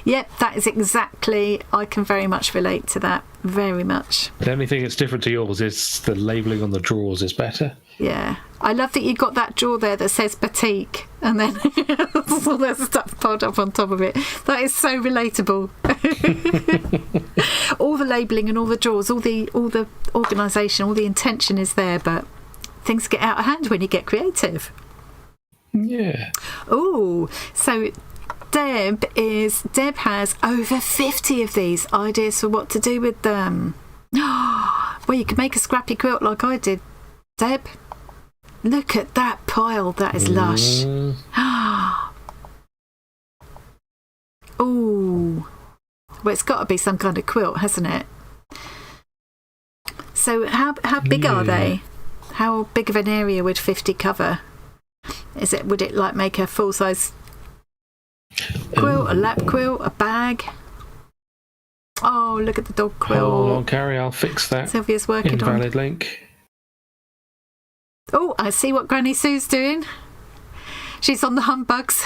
Yep, that is exactly... I can very much relate to that. Very much. The only thing that's different to yours is the labelling on the drawers is better. Yeah. I love that you got that drawer there that says batik and then all that stuff piled up on top of it. That is so relatable. All the labelling and all the drawers, all the organisation, all the intention is there, but things get out of hand when you get creative. Yeah. Oh, so Deb has over 50 of these ideas for what to do with them. Well, you could make a scrappy quilt like I did, Deb. Look at that pile. That is lush. Oh, well, it's got to be some kind of quilt, hasn't it? So how big are they? How big of an area would 50 cover? Would it like make a full size quilt, a lap quilt, a bag? Oh, look at the dog quilt. Hold on, Carrie, I'll fix that. Sylvia's working invalid link. Oh, I see what Granny Sue's doing. She's on the humbugs.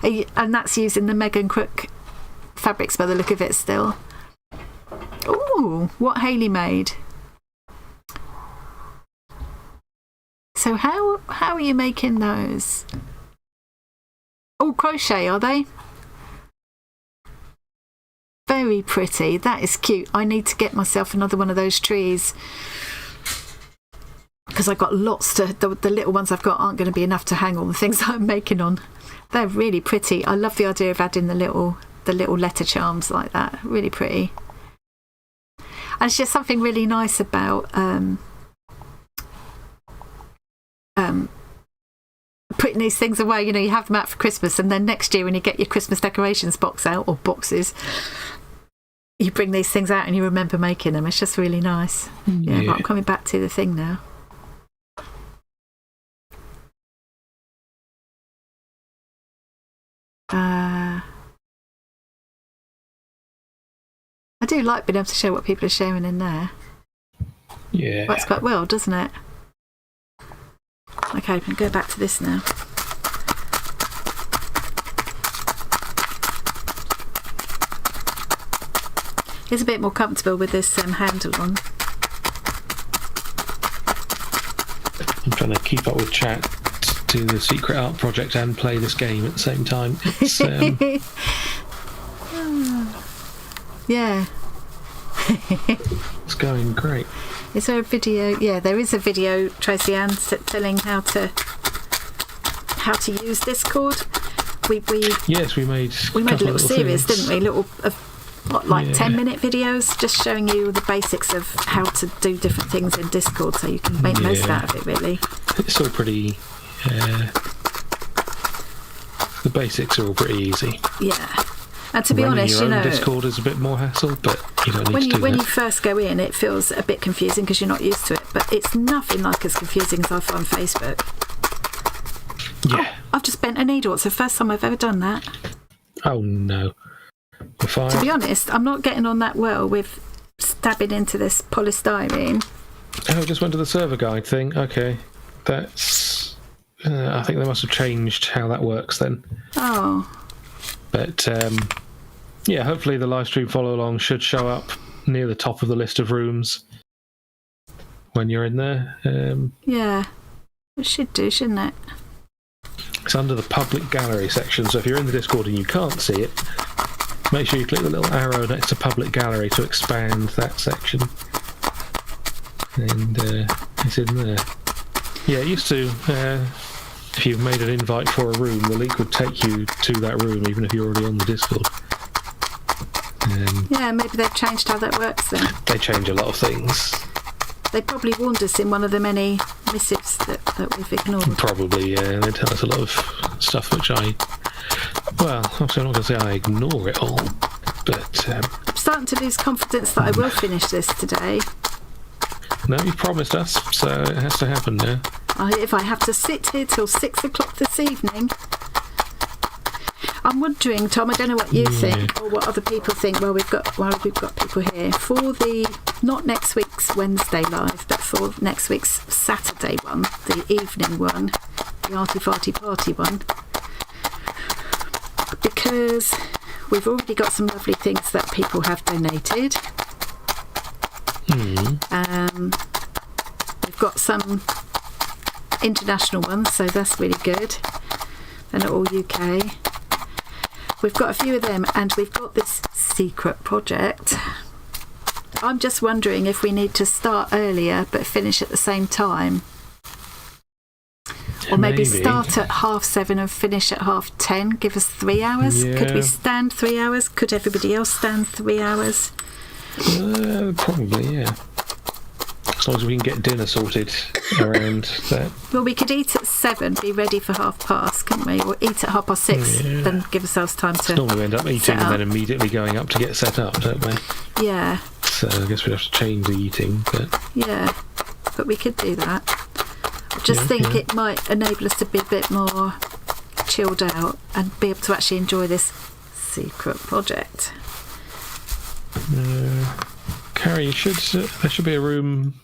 And that's using the Megan Crook fabrics by the look of it still. Oh, what Hayley made. So how are you making those? Oh, crochet, are they? Very pretty. That is cute. I need to get myself another one of those trees, because I've got lots the little ones I've got aren't going to be enough to hang all the things that I'm making on. They're really pretty. I love the idea of adding the little letter charms like that. Really pretty. And it's just something really nice about putting these things away. You know, you have them out for Christmas, and then next year when you get your Christmas decorations box out, or boxes, you bring these things out and you remember making them. It's just really nice. Yeah, but I'm coming back to the thing now. I do like being able to show what people are sharing in there. Yeah. Works quite well, doesn't it? Okay, we can go back to this now. It's a bit more comfortable with this handle on. I'm trying to keep up with chat, do the secret art project and play this game at the same time. It's, yeah. It's going great. Is there a video? Yeah, there is a video, Tracy Ann, telling how to how to use Discord. We made a little series, things. didn't we? 10-minute videos, just showing you the basics of how to do different things in Discord, so you can make most out of it. Really, it's all pretty. The basics are all pretty easy. Yeah. And to be honest, Discord is a bit more hassle, but you don't need to do that. When you first go in, it feels a bit confusing because you're not used to it. But it's nothing like as confusing as I find Facebook. Yeah. Oh, I've just bent a needle. It's the first time I've ever done that. Oh no. To be honest, I'm not getting on that well with stabbing into this polystyrene. Oh, just went to the server guide thing. Okay, that's. I think they must have changed how that works then. Oh. But hopefully the live stream follow along should show up near the top of the list of rooms when you're in there. Yeah, it should do, shouldn't it? It's under the public gallery section, so if you're in the Discord and you can't see it, make sure you click the little arrow next to public gallery to expand that section. And it's in there. Yeah, it used to, if you've made an invite for a room, the link would take you to that room even if you're already on the Discord. Yeah, maybe they've changed how that works then. They change a lot of things. They probably warned us in one of the many missives that we've ignored. Probably, yeah. They tell us a lot of stuff which obviously I'm not going to say I ignore it all, but... I'm starting to lose confidence that I will finish this today. No, you've promised us, so it has to happen now. If I have to sit here till 6 o'clock this evening... I'm wondering, Tom, I don't know what you think or what other people think while we've got people here. For the, not next week's Wednesday live, but for next week's Saturday one, the evening one, the Arty Farty Party one, because we've already got some lovely things that people have donated. We've got some international ones, so that's really good. They're not all UK. We've got a few of them, and we've got this secret project. I'm just wondering if we need to start earlier but finish at the same time. Or maybe start at 7:30 and finish at 10:30. Give us 3 hours. Yeah. Could we stand 3 hours? Could everybody else stand 3 hours? Probably, yeah. As long as we can get dinner sorted around that. Well, we could eat at 7, be ready for past, couldn't we? Or eat at 6:30, then give ourselves time to. Normally we end up eating and then immediately going up to get set up, don't we? Yeah. So I guess we'd have to change the eating, but. Yeah, but we could do that. I just think it might enable us to be a bit more chilled out and be able to actually enjoy this secret project. Carrie, there should be a room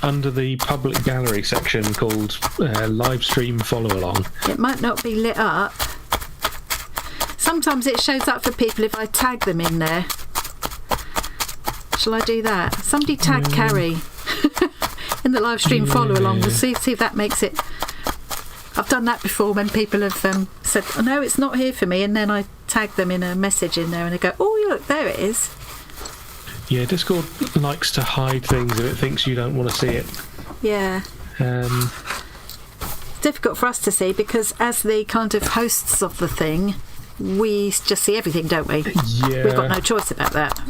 under the public gallery section called live stream follow along. It might not be lit up. Sometimes it shows up for people if I tag them in there. Shall I do that? Somebody tag Carrie in the live stream follow along. We'll see if that makes it. I've done that before when people have said, "Oh no, it's not here for me," and then I tag them in a message in there, and they go, "Oh look, there it is." Yeah, Discord likes to hide things if it thinks you don't want to see it. Yeah. Difficult for us to see because as the kind of hosts of the thing, we just see everything, don't we? Yeah. We've got no choice about that.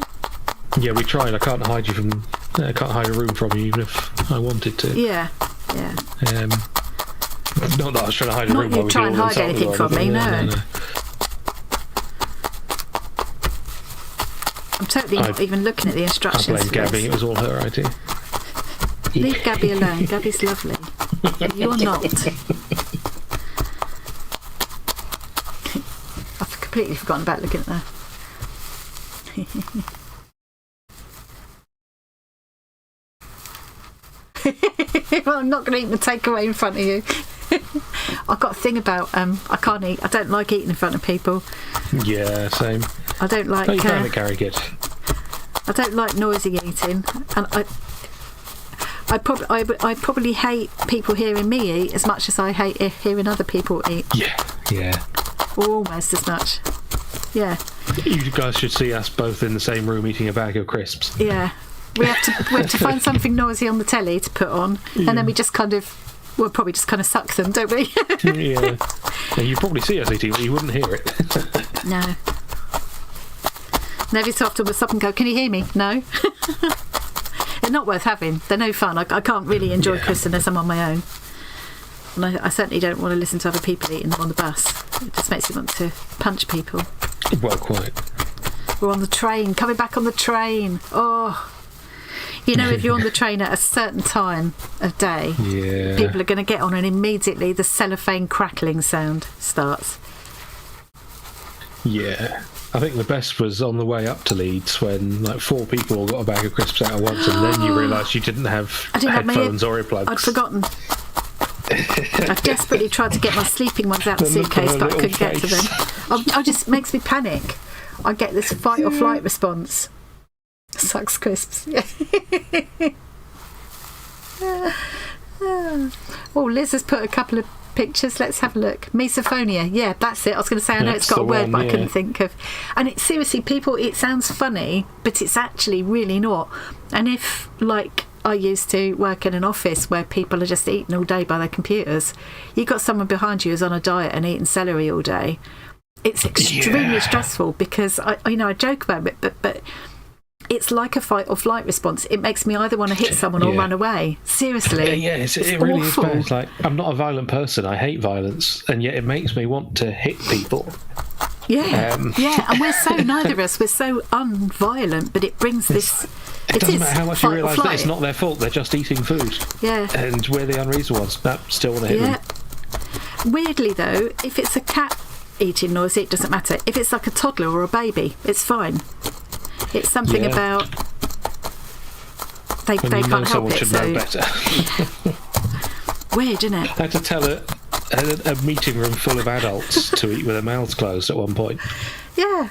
Yeah, we tried. I can't hide a room from you even if I wanted to. Yeah. Not that I was trying to hide a room. Not you try and hide anything from me, no. I'm totally not even looking at the instructions. I blame Gabby, it was all her idea. Leave Gabby alone. Gabby's lovely. You're not. I've completely forgotten about looking at that. Well, I'm not going to eat the takeaway in front of you. I've got a thing about I can't eat. I don't like eating in front of people. Yeah, same. I don't like. You found it, Gary, good. I don't like noisy eating, and I probably hate people hearing me eat as much as I hate hearing other people eat. Yeah. Or almost as much. Yeah. You guys should see us both in the same room eating a bag of crisps. Yeah. We have to find something noisy on the telly to put on, and then we'll probably just kind of suck them, don't we? Yeah. Yeah, you probably see us eating, but you wouldn't hear it. No. And every so often we'll stop and go, can you hear me? No. They're not worth having. They're no fun. I can't really enjoy crisps unless I'm on my own. And I certainly don't want to listen to other people eating them on the bus. It just makes me want to punch people. Well, quite. We're on the train, coming back on the train. Oh, you know, if you're on the train at a certain time of day, people are going to get on, and immediately the cellophane crackling sound starts. Yeah. I think the best was on the way up to Leeds when like 4 people all got a bag of crisps out at once, and then you realised you didn't have headphones or earplugs. I'd forgotten. I desperately tried to get my sleeping ones out of the suitcase, but I couldn't get to them. It just makes me panic. I get this fight or flight response. Sucks crisps. Oh, Liz has put a couple of pictures. Let's have a look. Misophonia. Yeah, that's it. I was going to say, I know it's got a word, but I couldn't think of. And it seriously, people, it sounds funny, but it's actually really not. And if, like, I used to work in an office where people are just eating all day by their computers, you've got someone behind you who's on a diet and eating celery all day. It's extremely stressful because I joke about it, but it's like a fight or flight response. It makes me either want to hit someone or run away. Seriously. It really is bad. It's like, I'm not a violent person. I hate violence, and yet it makes me want to hit people. Yeah, and we're so, neither of us, we're so unviolent, but it brings this... It doesn't matter how much you realise that it's not their fault, they're just eating food. Yeah. And we're the unreasonable ones. No, still want to hit them. Weirdly, though, if it's a cat eating noisy, it doesn't matter. If it's like a toddler or a baby, it's fine. It's something about... They can't help it, should know better. Weird, isn't it? I had to tell a meeting room full of adults to eat with their mouths closed at one point. Yeah.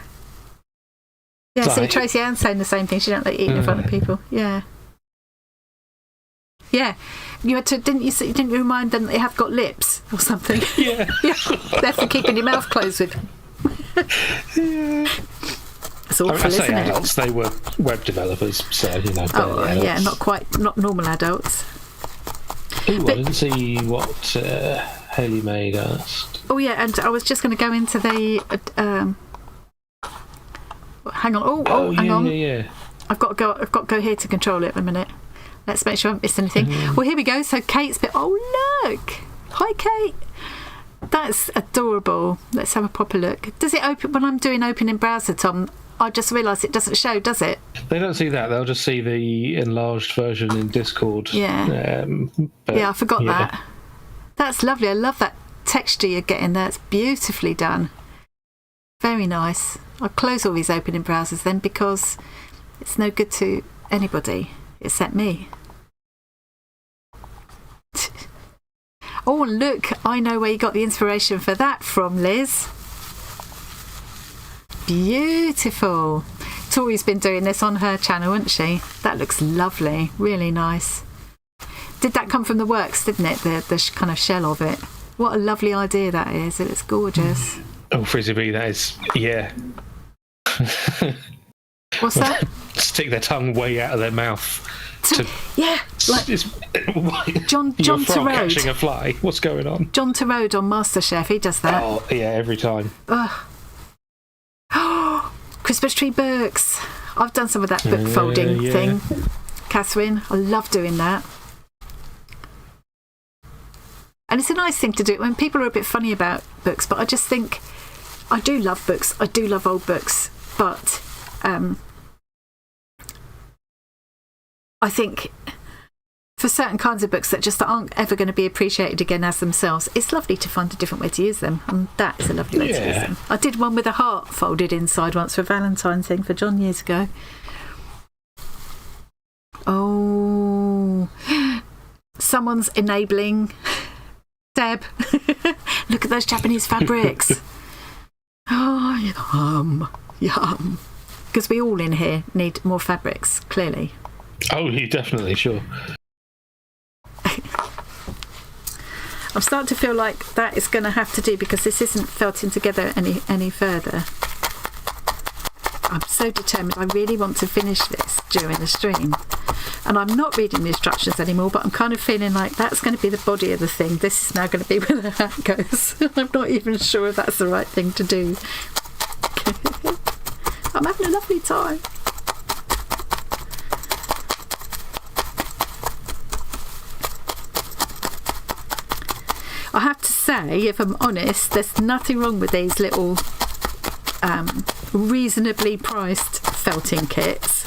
Yeah, see, Tracy Ann's saying the same thing. She don't like eating in front of people. Yeah. Yeah. You had to, didn't you remind them that they have got lips or something? Yeah. They're for keeping your mouth closed with. It's awful, I say isn't adults, they were web developers, so, you know. Yeah, not normal adults. Ooh, I didn't see what Haley Maid asked. Oh, yeah, and I was just going to go into the... hang on. Hang on. Yeah. I've got to go here to control it a minute. Let's make sure I haven't missed anything. Well, here we go. So Kate's bit... Oh, look! Hi, Kate. That's adorable. Let's have a proper look. Does it open... When I'm doing open in browser, Tom, I just realised it doesn't show, does it? They don't see that. They'll just see the enlarged version in Discord. Yeah. I forgot that. That's lovely. I love that texture you're getting there. It's beautifully done. Very nice. I'll close all these open in browsers then, because it's no good to anybody except me. Oh, look, I know where you got the inspiration for that from, Liz. Beautiful. Tori's been doing this on her channel, hasn't she? That looks lovely. Really nice. Did that come from the works, didn't it? The kind of shell of it. What a lovely idea that is. It's gorgeous. Oh, Frizzy B, that is... Yeah. What's that? Stick their tongue way out of their mouth. Like John Turode catching a fly. What's going on? John Turode on MasterChef, he does that. Oh, yeah, every time. Christmas tree books. I've done some of that book folding thing, Catherine. I love doing that. And it's a nice thing to do when people are a bit funny about books, but I just think I do love books. I do love old books, but I think for certain kinds of books that just aren't ever going to be appreciated again as themselves, it's lovely to find a different way to use them, and that is a lovely way to use them. I did one with a heart folded inside once for a Valentine's thing for John years ago. Oh, someone's enabling Deb. Look at those Japanese fabrics. Oh, yum. Because we all in here need more fabrics, clearly. Oh, you definitely, sure. I'm starting to feel like that is going to have to do, because this isn't felting together any further. I'm so determined. I really want to finish this during the stream. And I'm not reading the instructions anymore, but I'm kind of feeling like that's going to be the body of the thing. This is now going to be where the hat goes. I'm not even sure if that's the right thing to do. I'm having a lovely time. I have to say, if I'm honest, there's nothing wrong with these little reasonably priced felting kits.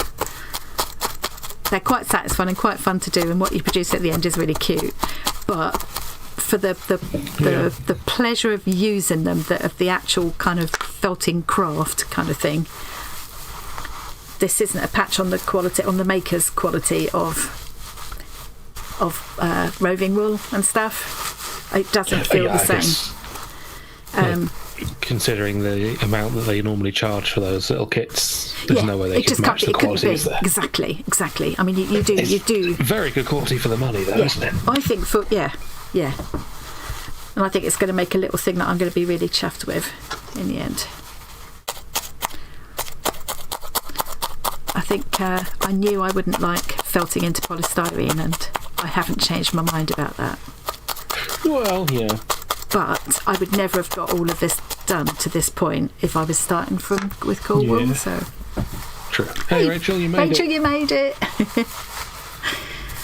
They're quite satisfying and quite fun to do, and what you produce at the end is really cute. But for the pleasure of using them, of the actual kind of felting craft kind of thing, this isn't a patch on the quality, on the maker's quality of roving wool and stuff. It doesn't feel the same. Considering the amount that they normally charge for those little kits, there's no way they could match the quality. Exactly. I mean, you do very good quality for the money, though, isn't it? I think and I think it's going to make a little thing that I'm going to be really chuffed with in the end. I think I knew I wouldn't like felting into polystyrene, and I haven't changed my mind about that. Well, yeah. But I would never have got all of this done to this point if I was starting with cool wool. So true. Hey, Rachel, you made it. Rachel, you made it.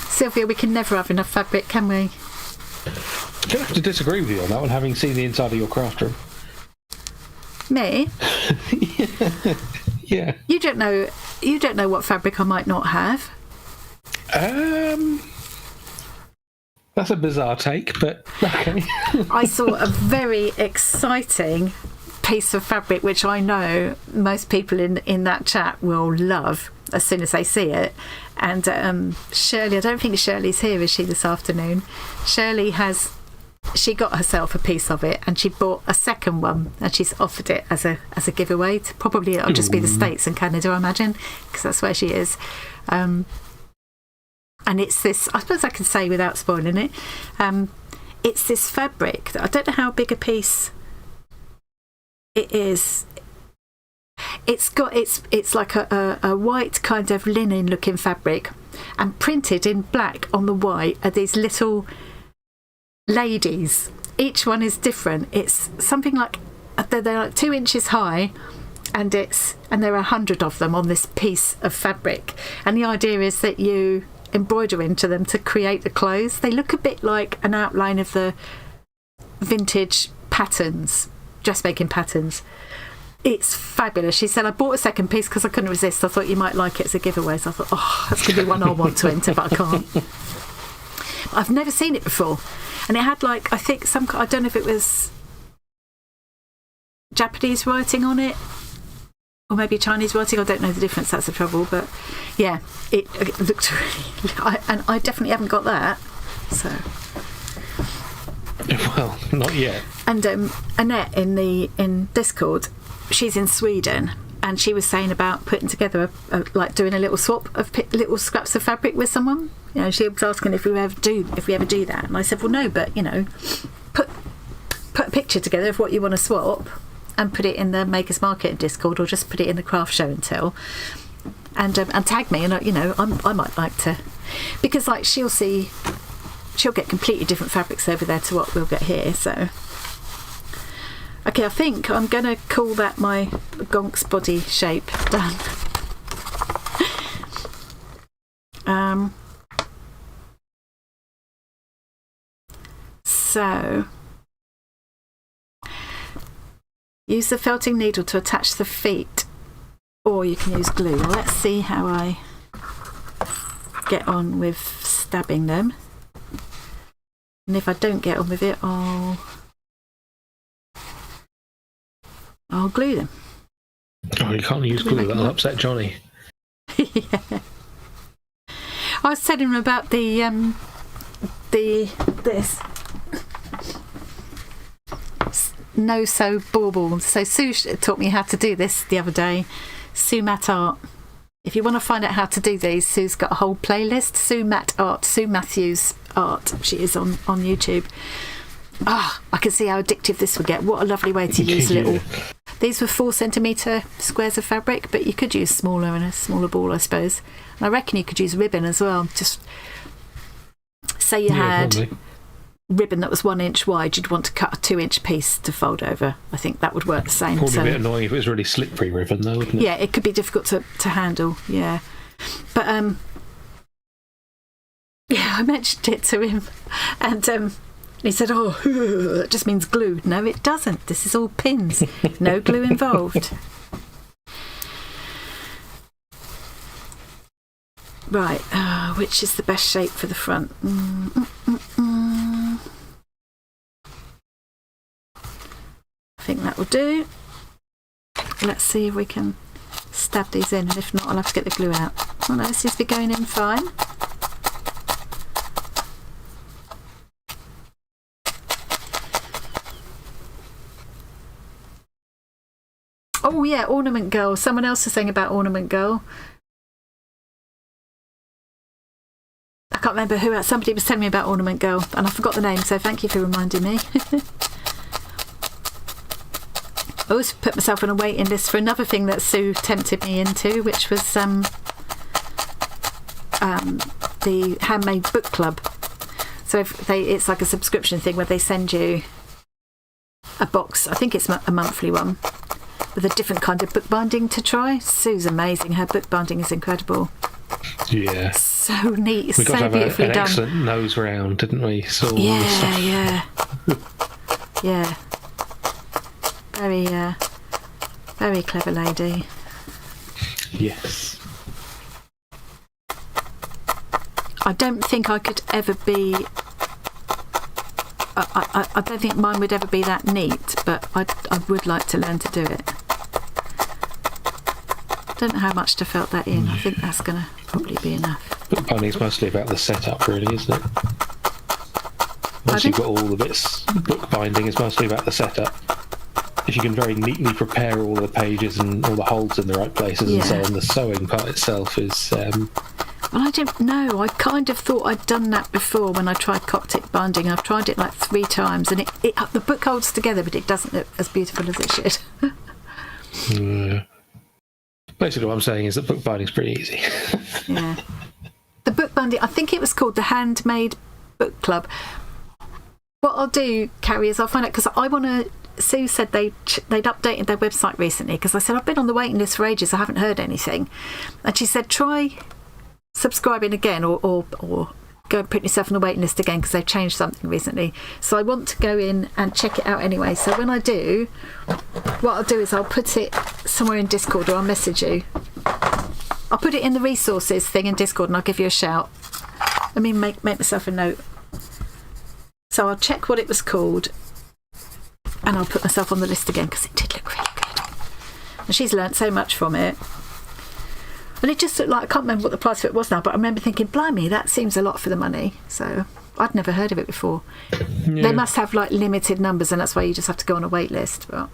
Sylvia, we can never have enough fabric, can we? I'm going to have to disagree with you on that one, having seen the inside of your craft room. Me? Yeah. You don't know what fabric I might not have. That's a bizarre take, but okay. I saw a very exciting piece of fabric, which I know most people in that chat will love as soon as they see it. And Shirley, I don't think Shirley's here, is she, this afternoon? Shirley she got herself a piece of it, and she bought a second one, and she's offered it as a giveaway. Probably it'll just be the States and Canada, I imagine, because that's where she is. And it's this, I suppose I can say without spoiling it, it's this fabric that I don't know how big a piece it is. It's like a white kind of linen looking fabric, and printed in black on the white are these little ladies. Each one is different. It's something like they're like 2 inches high, and there are 100 of them on this piece of fabric. And the idea is that you embroider into them to create the clothes. They look a bit like an outline of the vintage patterns, dressmaking patterns. It's fabulous. She said, I bought a second piece because I couldn't resist. I thought you might like it as a giveaway. So I thought, that's going to be one I want to enter, but I can't. I've never seen it before. And it had I think I don't know if it was Japanese writing on it, or maybe Chinese writing. I don't know the difference. That's the trouble. But yeah, it looked really. And I definitely haven't got that. So. Well, not yet. And Annette in Discord, she's in Sweden, and she was saying about putting together doing a little swap of little scraps of fabric with someone. You know, she was asking if we ever do that, and I said, well, no, but put a picture together of what you want to swap, and put it in the Makers Market in Discord, or just put it in the craft show and tell, and tag me, and I might like to, because she'll get completely different fabrics over there to what we'll get here. So okay, I think I'm gonna call that my gonks body shape done. So use the felting needle to attach the feet, or you can use glue. Well, let's see how I get on with stabbing them. And if I don't get on with it, I'll glue them. Oh, you can't use glue. That'll upset Johnny. Yeah. I was telling him about this no sew bauble. So Sue taught me how to do this the other day. Sue Matt Art. If you want to find out how to do these, Sue's got a whole playlist. Sue Matt Art, Sue Matthews Art. She is on YouTube. I can see how addictive this would get. What a lovely way to use little These were 4cm squares of fabric, but you could use smaller and a smaller ball, I suppose. And I reckon you could use ribbon as well. Just say you had probably ribbon that was 1 inch wide, you'd want to cut a 2-inch piece to fold over. I think that would work the same. Probably a bit annoying if it was really slippery ribbon, though, wouldn't it? Yeah, it could be difficult to handle. Yeah, but yeah, I mentioned it to him, and he said, "Oh, that just means glue." No, it doesn't. This is all pins. No glue involved. Right, which is the best shape for the front? I think that will do. Let's see if we can stab these in, and if not, I'll have to get the glue out. Oh no, this seems to be going in fine. Oh yeah, Ornament Girl. Someone else is saying about Ornament Girl. I can't remember who else. Somebody was telling me about Ornament Girl, and I forgot the name, so thank you for reminding me. I always put myself on a waiting list for another thing that Sue tempted me into, which was the Handmade Book Club. So it's like a subscription thing where they send you a box. I think it's a monthly one with a different kind of bookbinding to try. Sue's amazing. Her bookbinding is incredible. Yeah. So neat. We got So to have beautifully an done. excellent nose round, didn't we? Saw all the Yeah, stuff. yeah. Yeah. Very clever lady. Yes. I don't think I could ever be. I don't think mine would ever be that neat, but I would like to learn to do it. Don't know how much to felt that in. I think that's going to probably be enough. Bookbinding's mostly about the setup, really, isn't it? Once you've got all the bits, bookbinding is mostly about the setup. If you can very neatly prepare all the pages and all the holes in the right places and so on, the sewing part itself is... Well, I don't know. I kind of thought I'd done that before when I tried Coptic binding. I've tried it like 3 times, and the book holds together, but it doesn't look as beautiful as it should. Yeah. Basically, what I'm saying is that bookbinding's pretty easy. Yeah. The bookbinding, I think it was called the Handmade Book Club. What I'll do, Carrie, is I'll find out, because I want to... Sue said they'd updated their website recently, because I said, I've been on the waiting list for ages, I haven't heard anything. And she said, try subscribing again or go and put yourself on the waiting list again, because they've changed something recently. So I want to go in and check it out anyway. So when I do, what I'll do is I'll put it somewhere in Discord, or I'll message you. I'll put it in the resources thing in Discord, and I'll give you a shout. Let me make myself a note. So I'll check what it was called, and I'll put myself on the list again, because it did look really good. And she's learnt so much from it. And it just looked like, I can't remember what the price of it was now, but I remember thinking, blimey, that seems a lot for the money. So I'd never heard of it before. Yeah. They must have like limited numbers, and that's why you just have to go on a wait list. But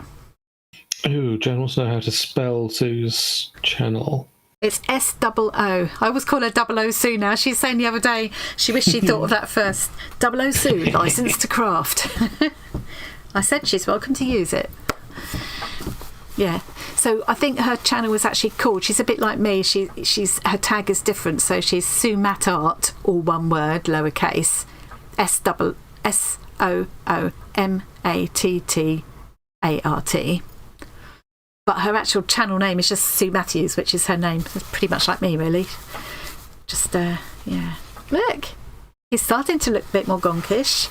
ooh, Jen wants to know how to spell Sue's channel. It's S-O-O. I always call her Double O Sue now. She's saying the other day she wished she thought of that first. Double O Sue, licensed to craft. I said she's welcome to use it. Yeah. So I think her channel was actually called. She's a bit like me. She's her tag is different. So she's Sue Matt Art, all one word, lowercase. SOOMATTART. But her actual channel name is just Sue Matthews, which is her name. It's pretty much like me, really. Just yeah. Look, he's starting to look a bit more gonkish.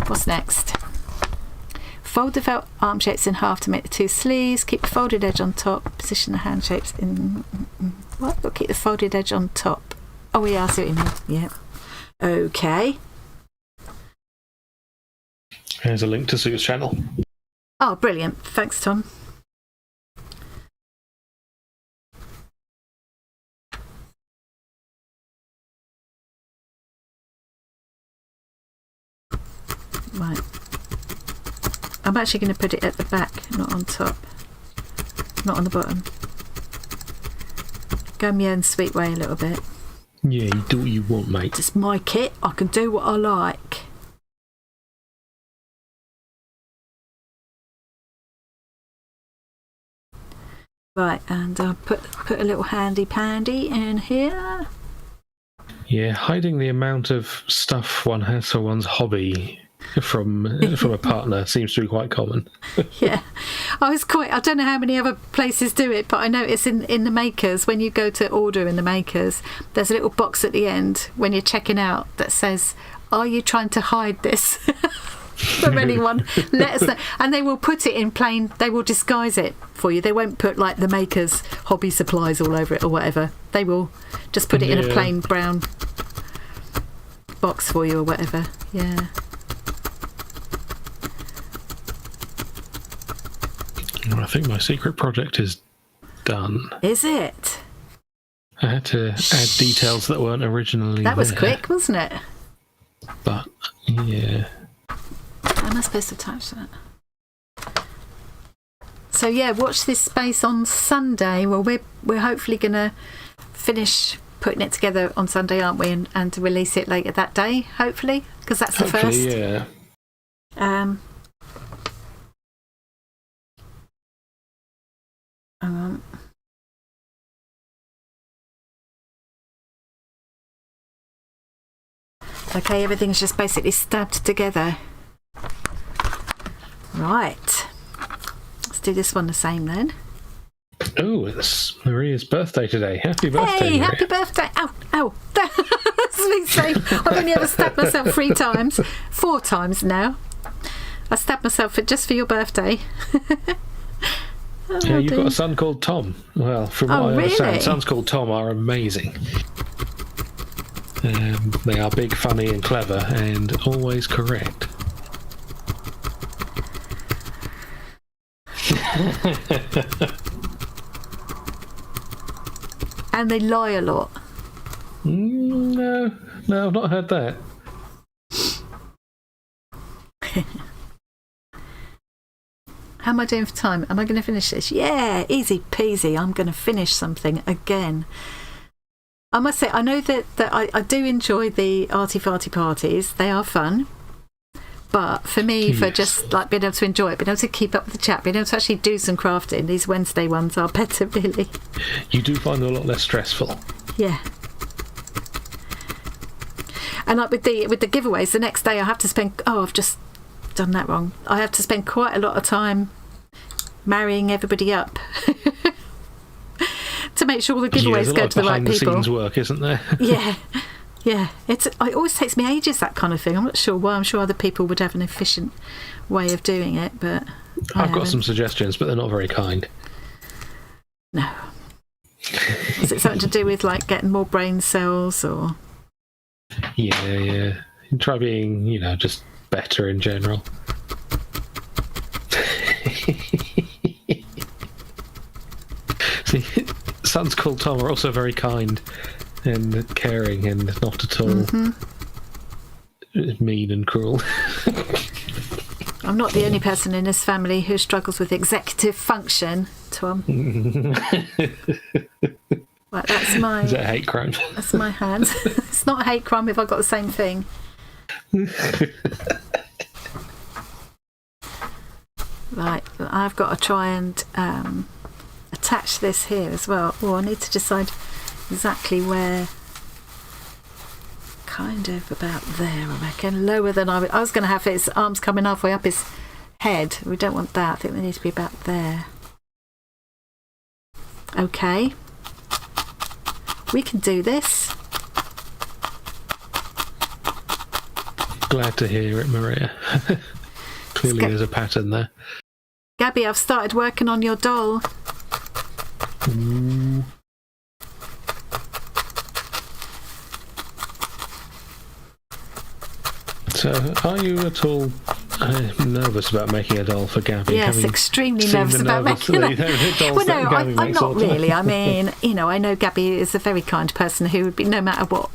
What's next? Fold the felt arm shapes in half to make the 2 sleeves. Keep the folded edge on top. Position the hand shapes in... What? We'll keep the folded edge on top. Oh, yeah, I see what you mean. Yeah. Okay. Here's a link to Sue's channel. Oh, brilliant. Thanks, Tom. Right. I'm actually going to put it at the back, not on top. Not on the bottom. Go my own sweet way a little bit. Yeah, you do what you want, mate. It's my kit. I can do what I like. Right, and I'll put a little handy pandy in here. Yeah, hiding the amount of stuff one has for one's hobby from a partner seems to be quite common. Yeah, I don't know how many other places do it, but I notice in the makers, when you go to order in the makers, there's a little box at the end when you're checking out that says, "Are you trying to hide this?" From anyone, let us know. And they will put it in plain, they will disguise it for you. They won't put like the maker's hobby supplies all over it or whatever. They will just put it in a plain brown box for you or whatever. Yeah. Well, I think my secret project is done. Is it? I had to add details that weren't originally That was there, quick, wasn't it? But, yeah. How am I supposed to attach that? So yeah, watch this space on Sunday. Well, we're hopefully going to finish putting it together on Sunday, aren't we? And to release it later that day, hopefully, because that's the first. Yeah. Hang on. Okay, everything's just basically stabbed together. Right. Let's do this one the same then. Oh, it's Maria's birthday today. Happy birthday, Hey, Maria. happy birthday. Ow, ow. That's me saying I've only ever stabbed myself 4 times now. I stabbed myself just for your birthday. Yeah, you've got a son called Tom. Well, from what I understand, really? sons called Tom are amazing. They are big, funny and clever and always correct. And they lie a lot. No, I've not heard that. How am I doing for time? Am I going to finish this? Yeah, easy peasy. I'm going to finish something again. I must say, I know that I do enjoy the arty-farty parties. They are fun. But for me, for just like being able to enjoy it, being able to keep up with the chat, being able to actually do some crafting, these Wednesday ones are better, really. You do find them a lot less stressful. Yeah. And like with the giveaways, the next day I have to spend... Oh, I've just done that wrong. I have to spend quite a lot of time marrying everybody up to make sure the giveaways go to the right people. Behind the scenes work, isn't there? Yeah. It always takes me ages, that kind of thing. I'm not sure why. I'm sure other people would have an efficient way of doing it, but I've got some suggestions, but they're not very kind. No. Is it something to do with like getting more brain cells or? Yeah. Try being, just better in general. See, sons called Tom are also very kind and caring and not at all mean and cruel. I'm not the only person in this family who struggles with executive function, Tom. Right, that's my... Is that a hate crime? That's my hand. It's not a hate crime if I've got the same thing. Right, I've got to try and attach this here as well. Oh, I need to decide exactly where. Kind of about there, I reckon. Lower than I was going to have his arms coming halfway up his head. We don't want that. I think they need to be about there. Okay. We can do this. Glad to hear it, Maria. Clearly there's a pattern there. Gabby, I've started working on your doll. Ooh. So, are you at all nervous about making a doll for Gabby? Yes, extremely nervous about making a doll. Well, no, I'm not really. I mean, I know Gabby is a very kind person who would be, no matter what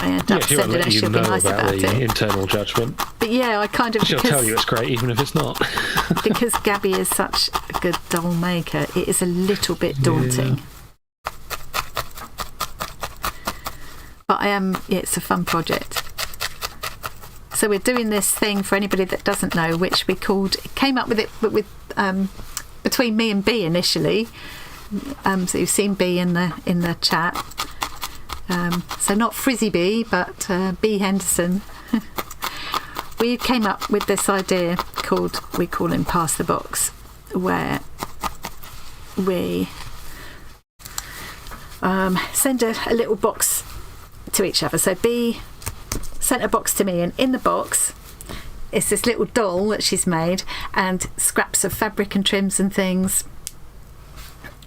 I end up sending her, she'll be nice about it. Internal judgment. But yeah, I kind of... She'll tell you it's great, even if it's not. Because Gabby is such a good doll maker, it is a little bit daunting. Yeah. But it's a fun project. So we're doing this thing for anybody that doesn't know, which we came up with it with between me and B initially, So you've seen B in the chat. So not Frizzy B, but B Henderson. We came up with this idea we call him Pass the Box, where we send a little box to each other. So B sent a box to me, and in the box it's this little doll that she's made and scraps of fabric and trims and things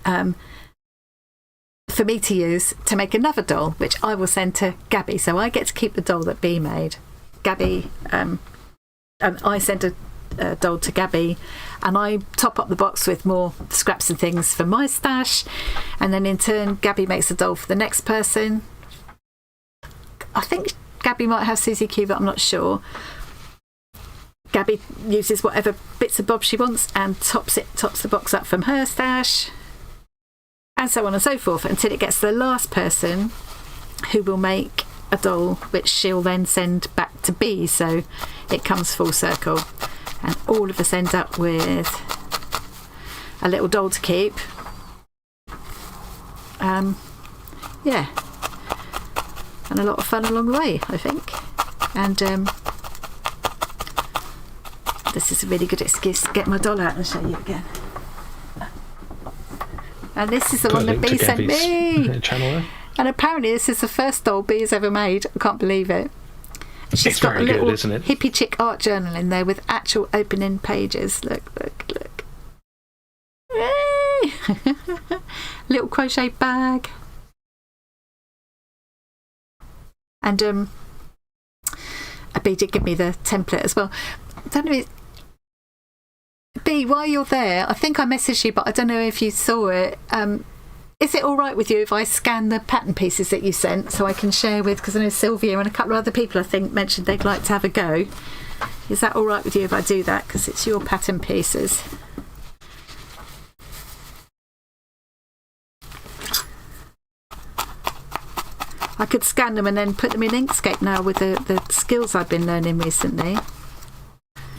for me to use to make another doll, which I will send to Gabby. So I get to keep the doll that B made. Gabby, I send a doll to Gabby, and I top up the box with more scraps and things for my stash, and then in turn Gabby makes a doll for the next person. I think Gabby might have Susie Q, but I'm not sure. Gabby uses whatever bits and bobs she wants and tops the box up from her stash, and so on and so forth, until it gets to the last person, who will make a doll which she'll then send back to B. So it comes full circle, and all of us end up with a little doll to keep. Yeah, and a lot of fun along the way, I think. And this is a really good excuse to get my doll out and show you again. And this is the one that B sent me. Channel. And apparently this is the first doll B has ever made. I can't believe it. She's got very a little good, isn't it? hippie chick art journal in there with actual opening pages. Look. Yay! Little crochet bag. And B did give me the template as well. I don't know B, while you're there, I think I messaged you, but I don't know if you saw it. Is it all right with you if I scan the pattern pieces that you sent so I can share with, because I know Sylvia and a couple of other people I think mentioned they'd like to have a go. Is that all right with you if I do that, because it's your pattern pieces? I could scan them and then put them in Inkscape now with the skills I've been learning recently.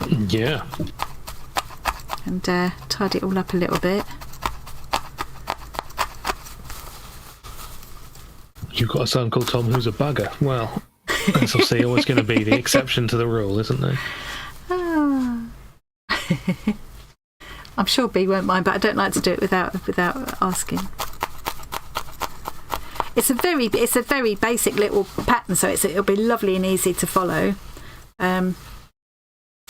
Yeah. And tidy it all up a little bit. You've got a son called Tom who's a bugger. Well, that's obviously always going to be the exception to the rule, isn't there? I'm sure B won't mind, but I don't like to do it without asking. It's a very basic little pattern, so it'll be lovely and easy to follow.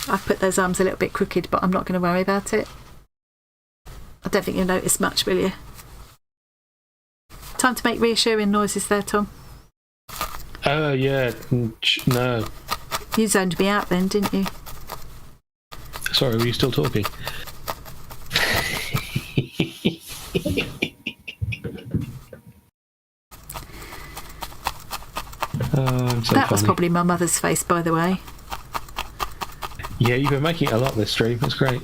I've put those arms a little bit crooked, but I'm not going to worry about it. I don't think you'll notice much, will you? Time to make reassuring noises there, Tom. Oh, yeah. No. You zoned me out then, didn't you? Sorry, were you still talking? That was probably my mother's face, by the way. Yeah, you've been making it a lot this stream. That's great.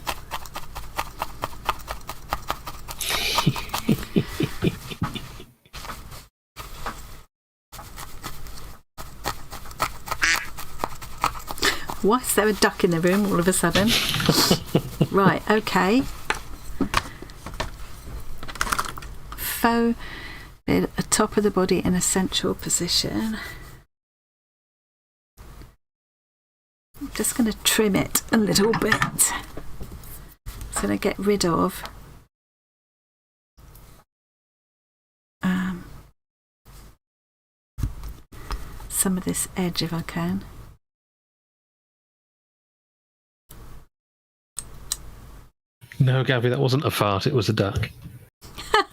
Why is there a duck in the room all of a sudden? Right, okay. Faux bit at top of the body in a central position. I'm just going to trim it a little bit. It's going to get rid of some of this edge if I can. No, Gabby, that wasn't a fart, it was a duck.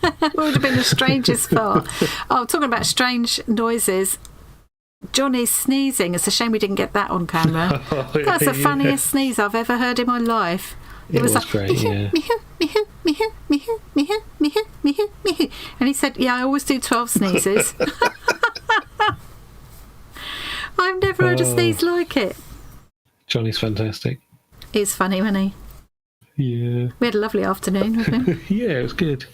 It would have been the strangest fart. Oh, talking about strange noises. Johnny's sneezing. It's a shame we didn't get that on camera. That's the funniest sneeze I've ever heard in my life. It was like, great, yeah. And he said, yeah, I always do 12 sneezes. I've never heard a sneeze like it. Johnny's fantastic. He's funny, wasn't he? Yeah. We had a lovely afternoon with him. Yeah, it was good.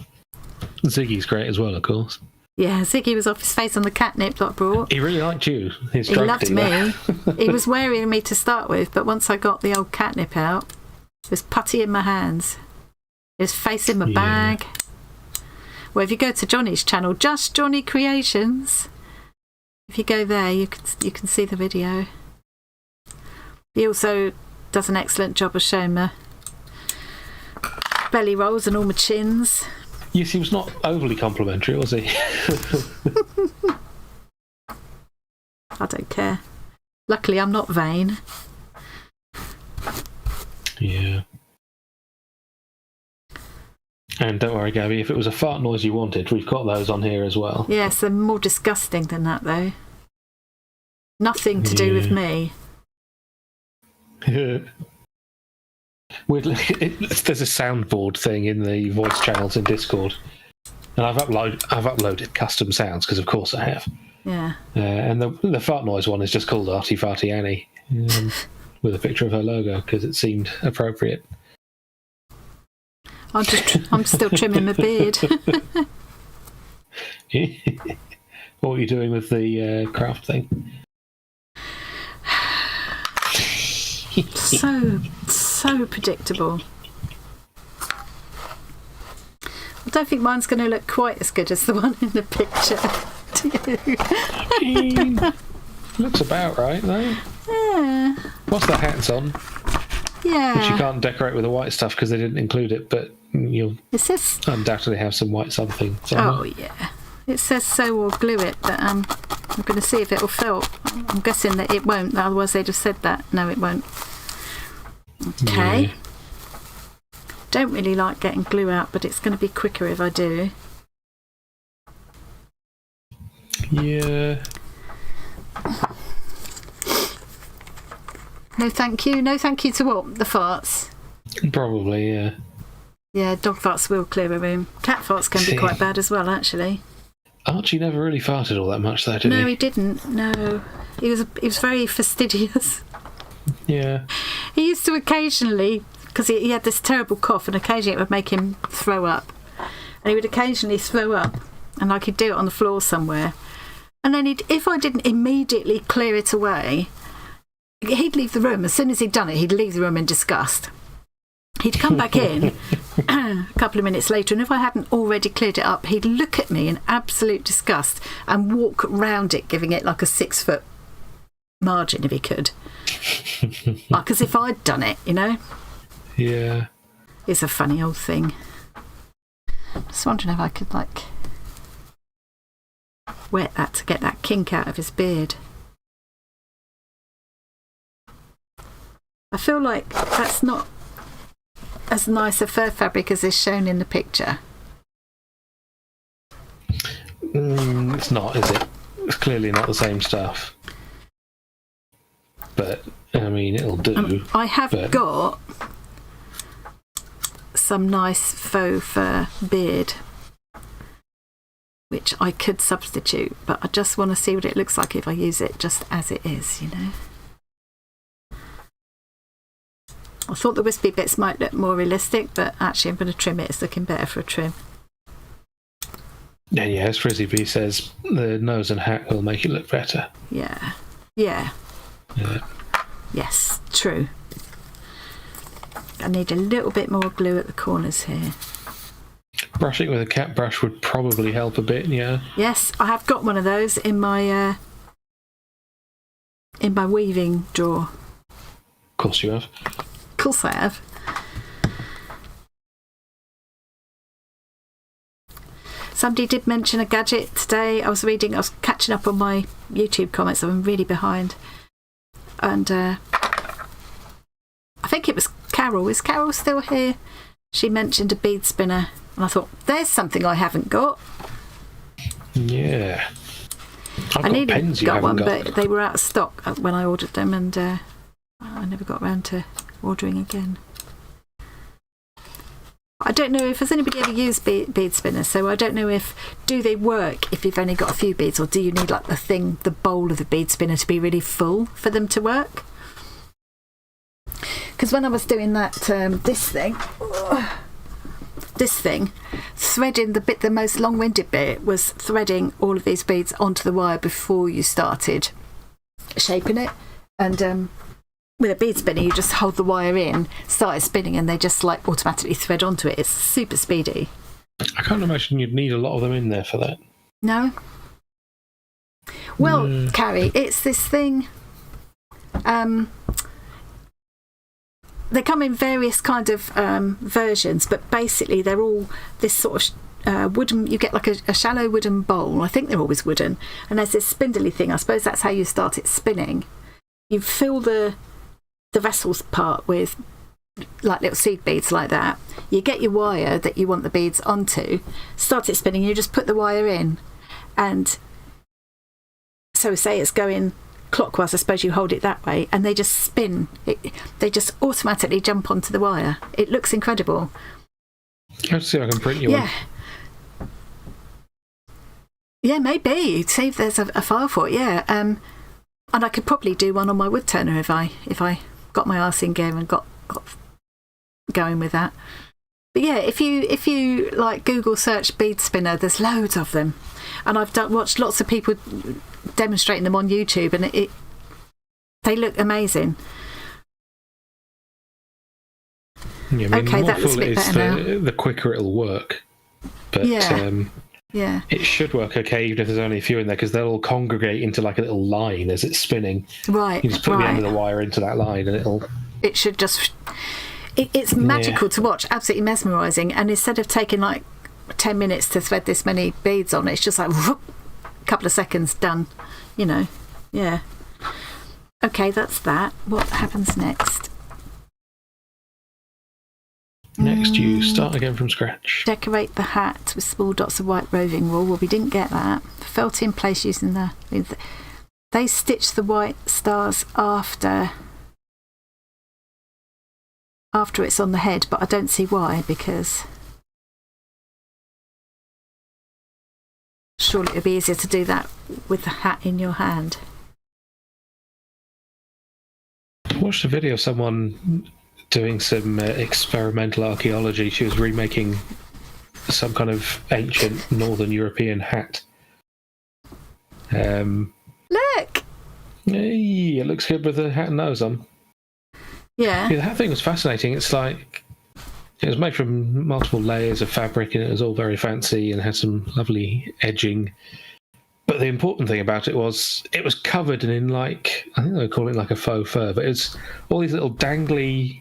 Ziggy's great as well, of course. Yeah, Ziggy was off his face on the catnip that I brought. He really liked you. He loved me. He was wearying me to start with, but once I got the old catnip out, it was putty in my hands. It was face in my bag. Well, if you go to Johnny's channel, Just Johnny Creations, if you go there, you can see the video. He also does an excellent job of showing my belly rolls and all my chins. Yes, he was not overly complimentary, was he? I don't care. Luckily, I'm not vain. Yeah. And don't worry, Gabby, if it was a fart noise you wanted, we've got those on here as well. Yes, they're more disgusting than that, though. Nothing to do with me. There's a soundboard thing in the voice channels in Discord, and I've uploaded custom sounds because, of course, I have. Yeah. And the fart noise one is just called Arty Farty Annie, with a picture of her logo because it seemed appropriate. I'm still trimming my beard. What are you doing with the craft thing? So predictable. I don't think mine's going to look quite as good as the one in the picture. Do you? I mean, looks about right, though. Yeah. What's the hats on? Yeah. Which you can't decorate with the white stuff because they didn't include it, but you'll undoubtedly have some white something somewhere. Oh, yeah. It says sew or glue it, but I'm going to see if it'll fill. I'm guessing that it won't, otherwise they'd have said that. No, it won't. Okay. Yeah. Don't really like getting glue out, but it's going to be quicker if I do. Yeah. No thank you. No thank you to what? The farts? Probably, yeah. Yeah, dog farts will clear a room. Cat farts can be quite bad as well, actually. Archie never really farted all that much, though, did he? No, he didn't. No. He was very fastidious. Yeah. He used to occasionally, because he had this terrible cough, and occasionally it would make him throw up. And he would occasionally throw up, and he'd do it on the floor somewhere. And then if I didn't immediately clear it away, he'd leave the room. As soon as he'd done it, he'd leave the room in disgust. He'd come back in a couple of minutes later, and if I hadn't already cleared it up, he'd look at me in absolute disgust and walk round it, giving it like a 6-foot margin if he could. Like as if I'd done it, you know? Yeah. It's a funny old thing. Just wondering if I could, like, wet that to get that kink out of his beard. I feel like that's not as nice a fur fabric as is shown in the picture. It's not, is it? It's clearly not the same stuff. But, I mean, it'll do. I have got some nice faux fur beard, which I could substitute, but I just want to see what it looks like if I use it just as it is, you know. I thought the wispy bits might look more realistic, but actually I'm going to trim it. It's looking better for a trim. Yeah, as Frizzy B says, the nose and hat will make it look better. Yeah. Yes, true. I need a little bit more glue at the corners here. Brushing with a cat brush would probably help a bit, yeah. Yes, I have got one of those in my weaving drawer. Of course you have. Of course I have. Somebody did mention a gadget today. I was catching up on my YouTube comments. I'm really behind. And I think it was Carol. Is Carol still here? She mentioned a bead spinner. And I thought, there's something I haven't got. Yeah. I nearly got one, but they were out of stock when I ordered them, and I never got around to ordering again. I don't know if has anybody ever used bead spinners, so I don't know do they work if you've only got a few beads, or do you need like the bowl of the bead spinner to be really full for them to work? Because when I was doing that, this thing, threading the most long-winded bit was threading all of these beads onto the wire before you started shaping it. And with a bead spinner, you just hold the wire in, start it spinning, and they just like automatically thread onto it. It's super speedy. I can't imagine you'd need a lot of them in there for that. No. Well, Carrie, it's this thing. They come in various kind of versions, but basically they're all this sort of wooden. You get like a shallow wooden bowl. I think they're always wooden, and there's this spindly thing. I suppose that's how you start it spinning. You fill the vessel's part with like little seed beads like that. You get your wire that you want the beads onto, start it spinning. You just put the wire in, and so say it's going clockwise, I suppose you hold it that way, and they just spin. They just automatically jump onto the wire. It looks incredible. Let's see if I can print you one. Yeah, maybe. See if there's a file for it. Yeah, and I could probably do one on my wood turner if I got my arse in gear and got going with that. But yeah, if you like Google search bead spinner, there's loads of them, and I've watched lots of people demonstrating them on YouTube, and they look amazing. Yeah, I mean, okay, the that looks a bit better now. The quicker it'll work. But yeah, it should work okay even if there's only a few in there, because they'll all congregate into like a little line as it's spinning. Right. You just put the end of the wire into that line, and it should just. It's magical to watch, absolutely mesmerising. And instead of taking like 10 minutes to thread this many beads on, it's just like whoop, a couple of seconds done. You know, yeah. Okay, that's that. What happens next? Next, you start again from scratch. Decorate the hat with small dots of white roving wool. Well, we didn't get that. Felt in place using they stitched the white stars after it's on the head, but I don't see why, because surely it would be easier to do that with the hat in your hand. I watched a video of someone doing some experimental archaeology. She was remaking some kind of ancient Northern European hat. Look! It looks good with the hat and nose on. Yeah, the hat thing was fascinating. It's like it was made from multiple layers of fabric, and it was all very fancy and had some lovely edging. But the important thing about it was covered in like, I think they would call it like a faux fur, but it's all these little dangly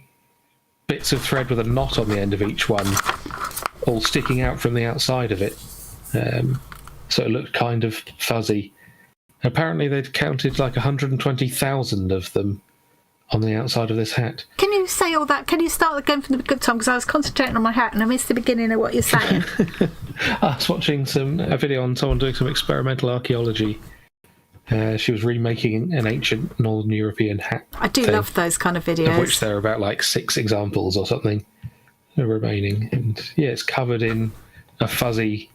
bits of thread with a knot on the end of each one, all sticking out from the outside of it. So it looked kind of fuzzy. Apparently they'd counted like 120,000 of them on the outside of this hat. Can you say all that? Can you start again from the good time? Because I was concentrating on my hat and I missed the beginning of what you're saying. I was watching a video on someone doing some experimental archaeology. She was remaking an ancient Northern European hat. I do love those kind of videos. Of which there are about like 6 examples or something remaining. And yeah, it's covered in a fuzzy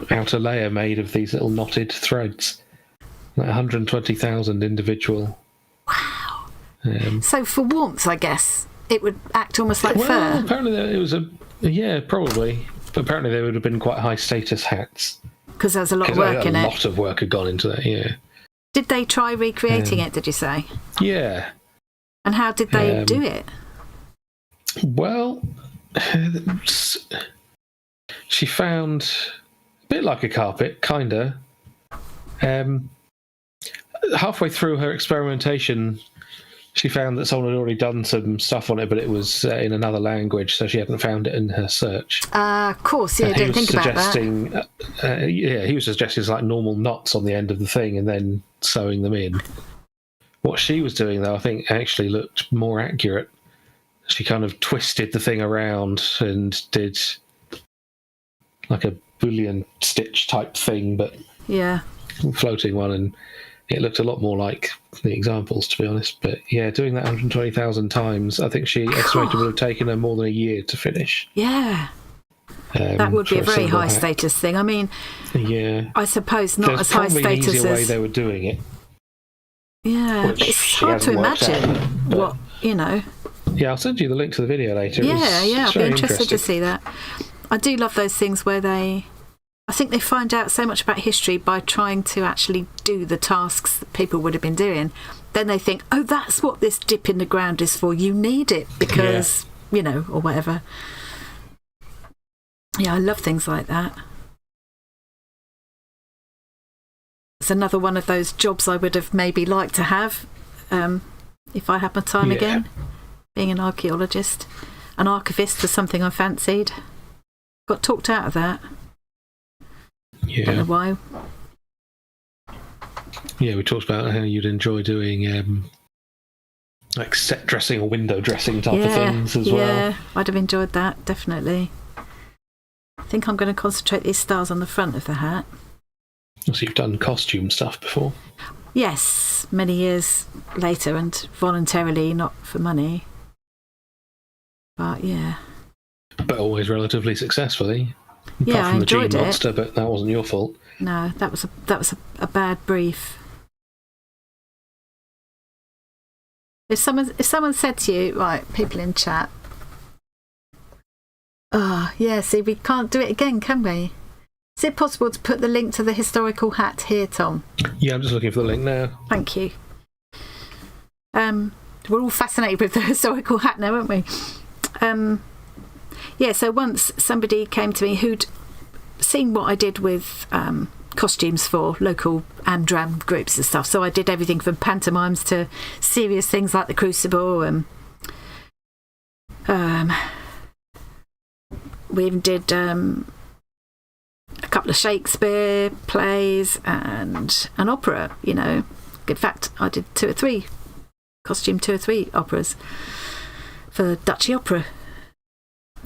outer layer made of these little knotted threads. Like 120,000 individual. Wow. So for warmth, I guess, it would act almost like fur. Apparently it was probably. But apparently they would have been quite high status hats. Because there's a lot of work in it. A lot of work had gone into that, yeah. Did they try recreating it, did you say? Yeah. And how did they do it? Well, she found a bit like a carpet, kinda. Halfway through her experimentation, she found that someone had already done some stuff on it, but it was in another language, so she hadn't found it in her search. Of course, yeah, didn't think about that. He was suggesting like normal knots on the end of the thing and then sewing them in. What she was doing, though, I think actually looked more accurate. She kind of twisted the thing around and did like a Boolean stitch type thing, but floating one, and it looked a lot more like the examples, to be honest. But yeah, doing that 120,000 times, I think she estimated would have taken her more than a year to finish. Yeah. That would be a very high status thing. I mean, I suppose not as high status as... There's probably an easier way they were doing it. Yeah, but it's hard to imagine what, Yeah, I'll send you the link to the video later. I'll be interested to see that. I do love those things where I think they find out so much about history by trying to actually do the tasks that people would have been doing. Then they think, oh, that's what this dip in the ground is for. You need it because or whatever. Yeah, I love things like that. It's another one of those jobs I would have maybe liked to have if I had my time again. Being an archaeologist. An archivist was something I fancied. Got talked out of that. Yeah. Don't know why. Yeah, we talked about how you'd enjoy doing like set dressing or window dressing type of things as well. Yeah, I'd have enjoyed that, definitely. I think I'm going to concentrate these stars on the front of the hat. So you've done costume stuff before? Yes, many years later and voluntarily, not for money. But yeah. But always relatively successfully. Yeah, Apart from I enjoyed the Gene it. Monster, but that wasn't your fault. No, that was a bad brief. If someone said to you, right, people in chat, see, we can't do it again, can we? Is it possible to put the link to the historical hat here, Tom? Yeah, I'm just looking for the link now. Thank you. We're all fascinated with the historical hat now, aren't we? So once somebody came to me who'd seen what I did with costumes for local Amdram groups and stuff. So I did everything from pantomimes to serious things like the Crucible, and we even did a couple of Shakespeare plays and an opera. In fact, I did 2 or 3 operas for the Duchy Opera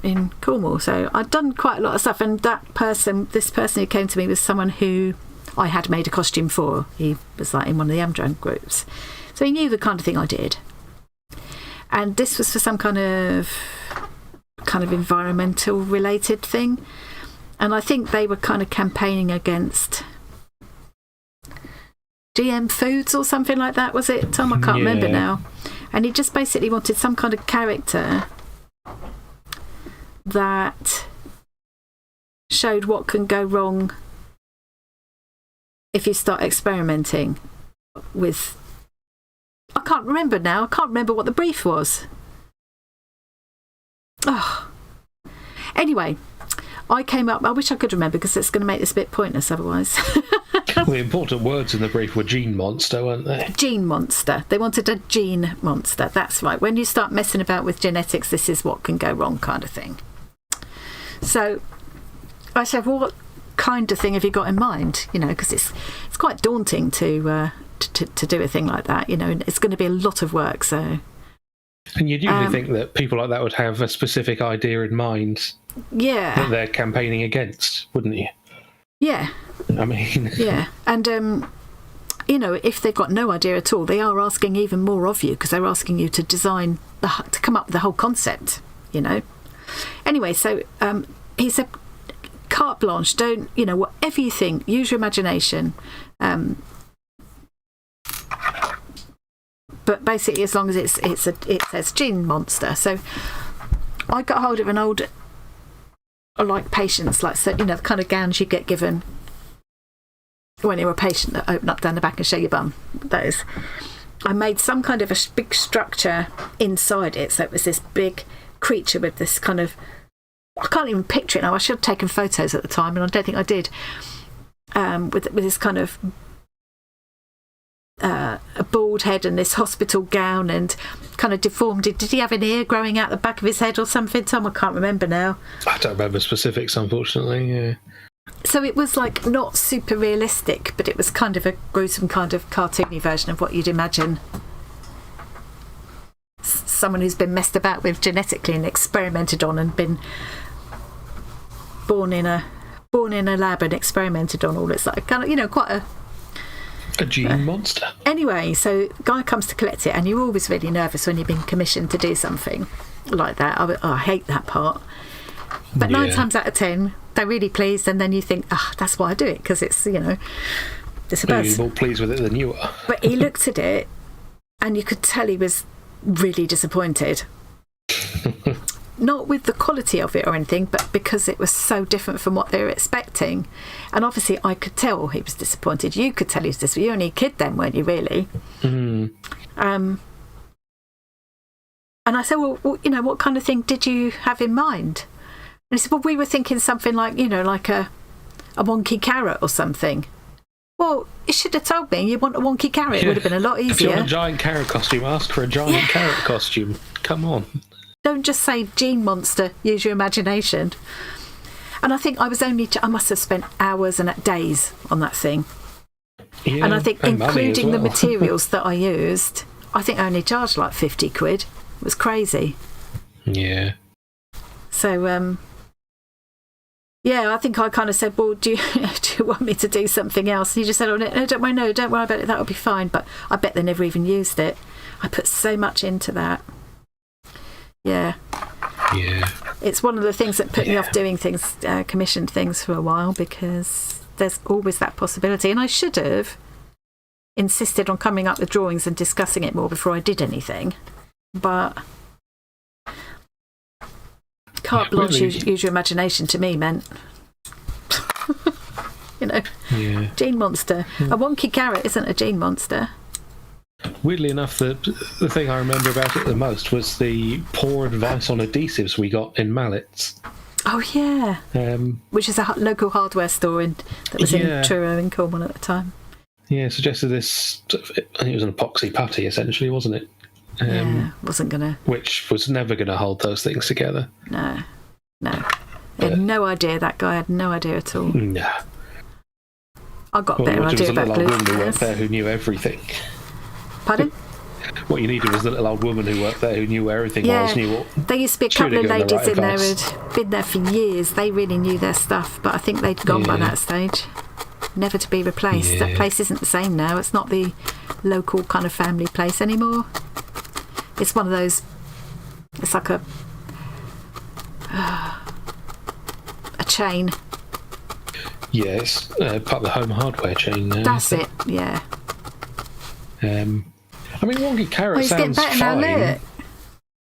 in Cornwall. So I'd done quite a lot of stuff, and this person who came to me was someone who I had made a costume for. He was like in one of the Amdram groups, so he knew the kind of thing I did. And this was for some kind of environmental related thing, and I think they were kind of campaigning against GM foods or something like that. Was it, Tom? I can't remember now. And he just basically wanted some kind of character that showed what can go wrong if you start experimenting with... I can't remember now. I can't remember what the brief was. Anyway, I came up... I wish I could remember, because it's going to make this a bit pointless otherwise. Well, the important words in the brief were gene monster, weren't they? Gene monster. They wanted a gene monster. That's right. When you start messing about with genetics, this is what can go wrong, kind of thing. So I said, well, what kind of thing have you got in mind? Because it's quite daunting to do a thing like that. And it's going to be a lot of work. So. And you'd usually think that people like that would have a specific idea in mind. Yeah. That they're campaigning against, wouldn't you? Yeah. I mean. Yeah, and if they've got no idea at all, they are asking even more of you, because they're asking you to design to come up with the whole concept. Anyway, so he said, carte blanche, don't, whatever you think, use your imagination. But basically, as long as it says gene monster. So I got hold of an old, like, patients, like, so, the kind of gowns you get given when you're a patient that open up down the back and show your bum. Those. I made some kind of a big structure inside it, so it was this big creature with this kind of... I can't even picture it now. I should have taken photos at the time, and I don't think I did. With this kind of a bald head and this hospital gown and kind of deformed. Did he have an ear growing out the back of his head or something, Tom? I can't remember now. I don't remember specifics, unfortunately. Yeah. So it was like not super realistic, but it was kind of a gruesome kind of cartoony version of what you'd imagine someone who's been messed about with genetically and experimented on and been born in a lab and experimented on all. It's like kind of, quite a gene monster. Anyway, so guy comes to collect it, and you're always really nervous when you've been commissioned to do something like that. I hate that part. But 9 times out of 10, they're really pleased, and then you think, that's why I do it, because it's, it's a buzz. You're more pleased with it than you are. But he looked at it, and you could tell he was really disappointed. Not with the quality of it or anything, but because it was so different from what they were expecting. And obviously I could tell he was disappointed. You could tell he was disappointed. You were only a kid then, weren't you, really? Mm. And And I said, well, what kind of thing did you have in mind? And he said, well, we were thinking something like, like a wonky carrot or something. Well, you should have told me you want a wonky carrot. It would have been a lot easier. If you want a giant carrot costume, ask for a giant carrot costume. Come on. Don't just say gene monster, use your imagination. And I think I must have spent hours and days on that thing. Yeah, and I think including well. the materials that I used, I think I only charged like 50 quid. It was crazy. Yeah. So, I think I kind of said, well, do you want me to do something else? And he just said, oh, no, don't worry about it, that'll be fine. But I bet they never even used it. I put so much into that. Yeah. Yeah. It's one of the things that put me off doing things, commissioned things for a while, because there's always that possibility. And I should have insisted on coming up with drawings and discussing it more before I did anything. But carte blanche, use your imagination to me meant, gene monster. A wonky carrot isn't a gene monster. Weirdly enough, the thing I remember about it the most was the poor advice on adhesives we got in mallets. Oh, yeah. Which is a local hardware store that was in Truro in Cornwall at the time. Yeah, suggested this, I think it was an epoxy putty, essentially, wasn't it? Wasn't going to... Which was never going to hold those things together. No. He had no idea, that guy had no idea at all. No. I got a better idea about glue. There was a little old woman who worked there who knew everything. Pardon? What you needed was the little old woman who worked there who knew where everything was. There used to be a couple of ladies in there who'd been there for years. They really knew their stuff, but I think they'd gone by that stage. Never to be replaced. That place isn't the same now. It's not the local kind of family place anymore. It's one of those... It's like a chain. Yeah, it's part of the home hardware chain now. That's it, yeah. I mean, wonky carrot sounds getting better fine. Now, look.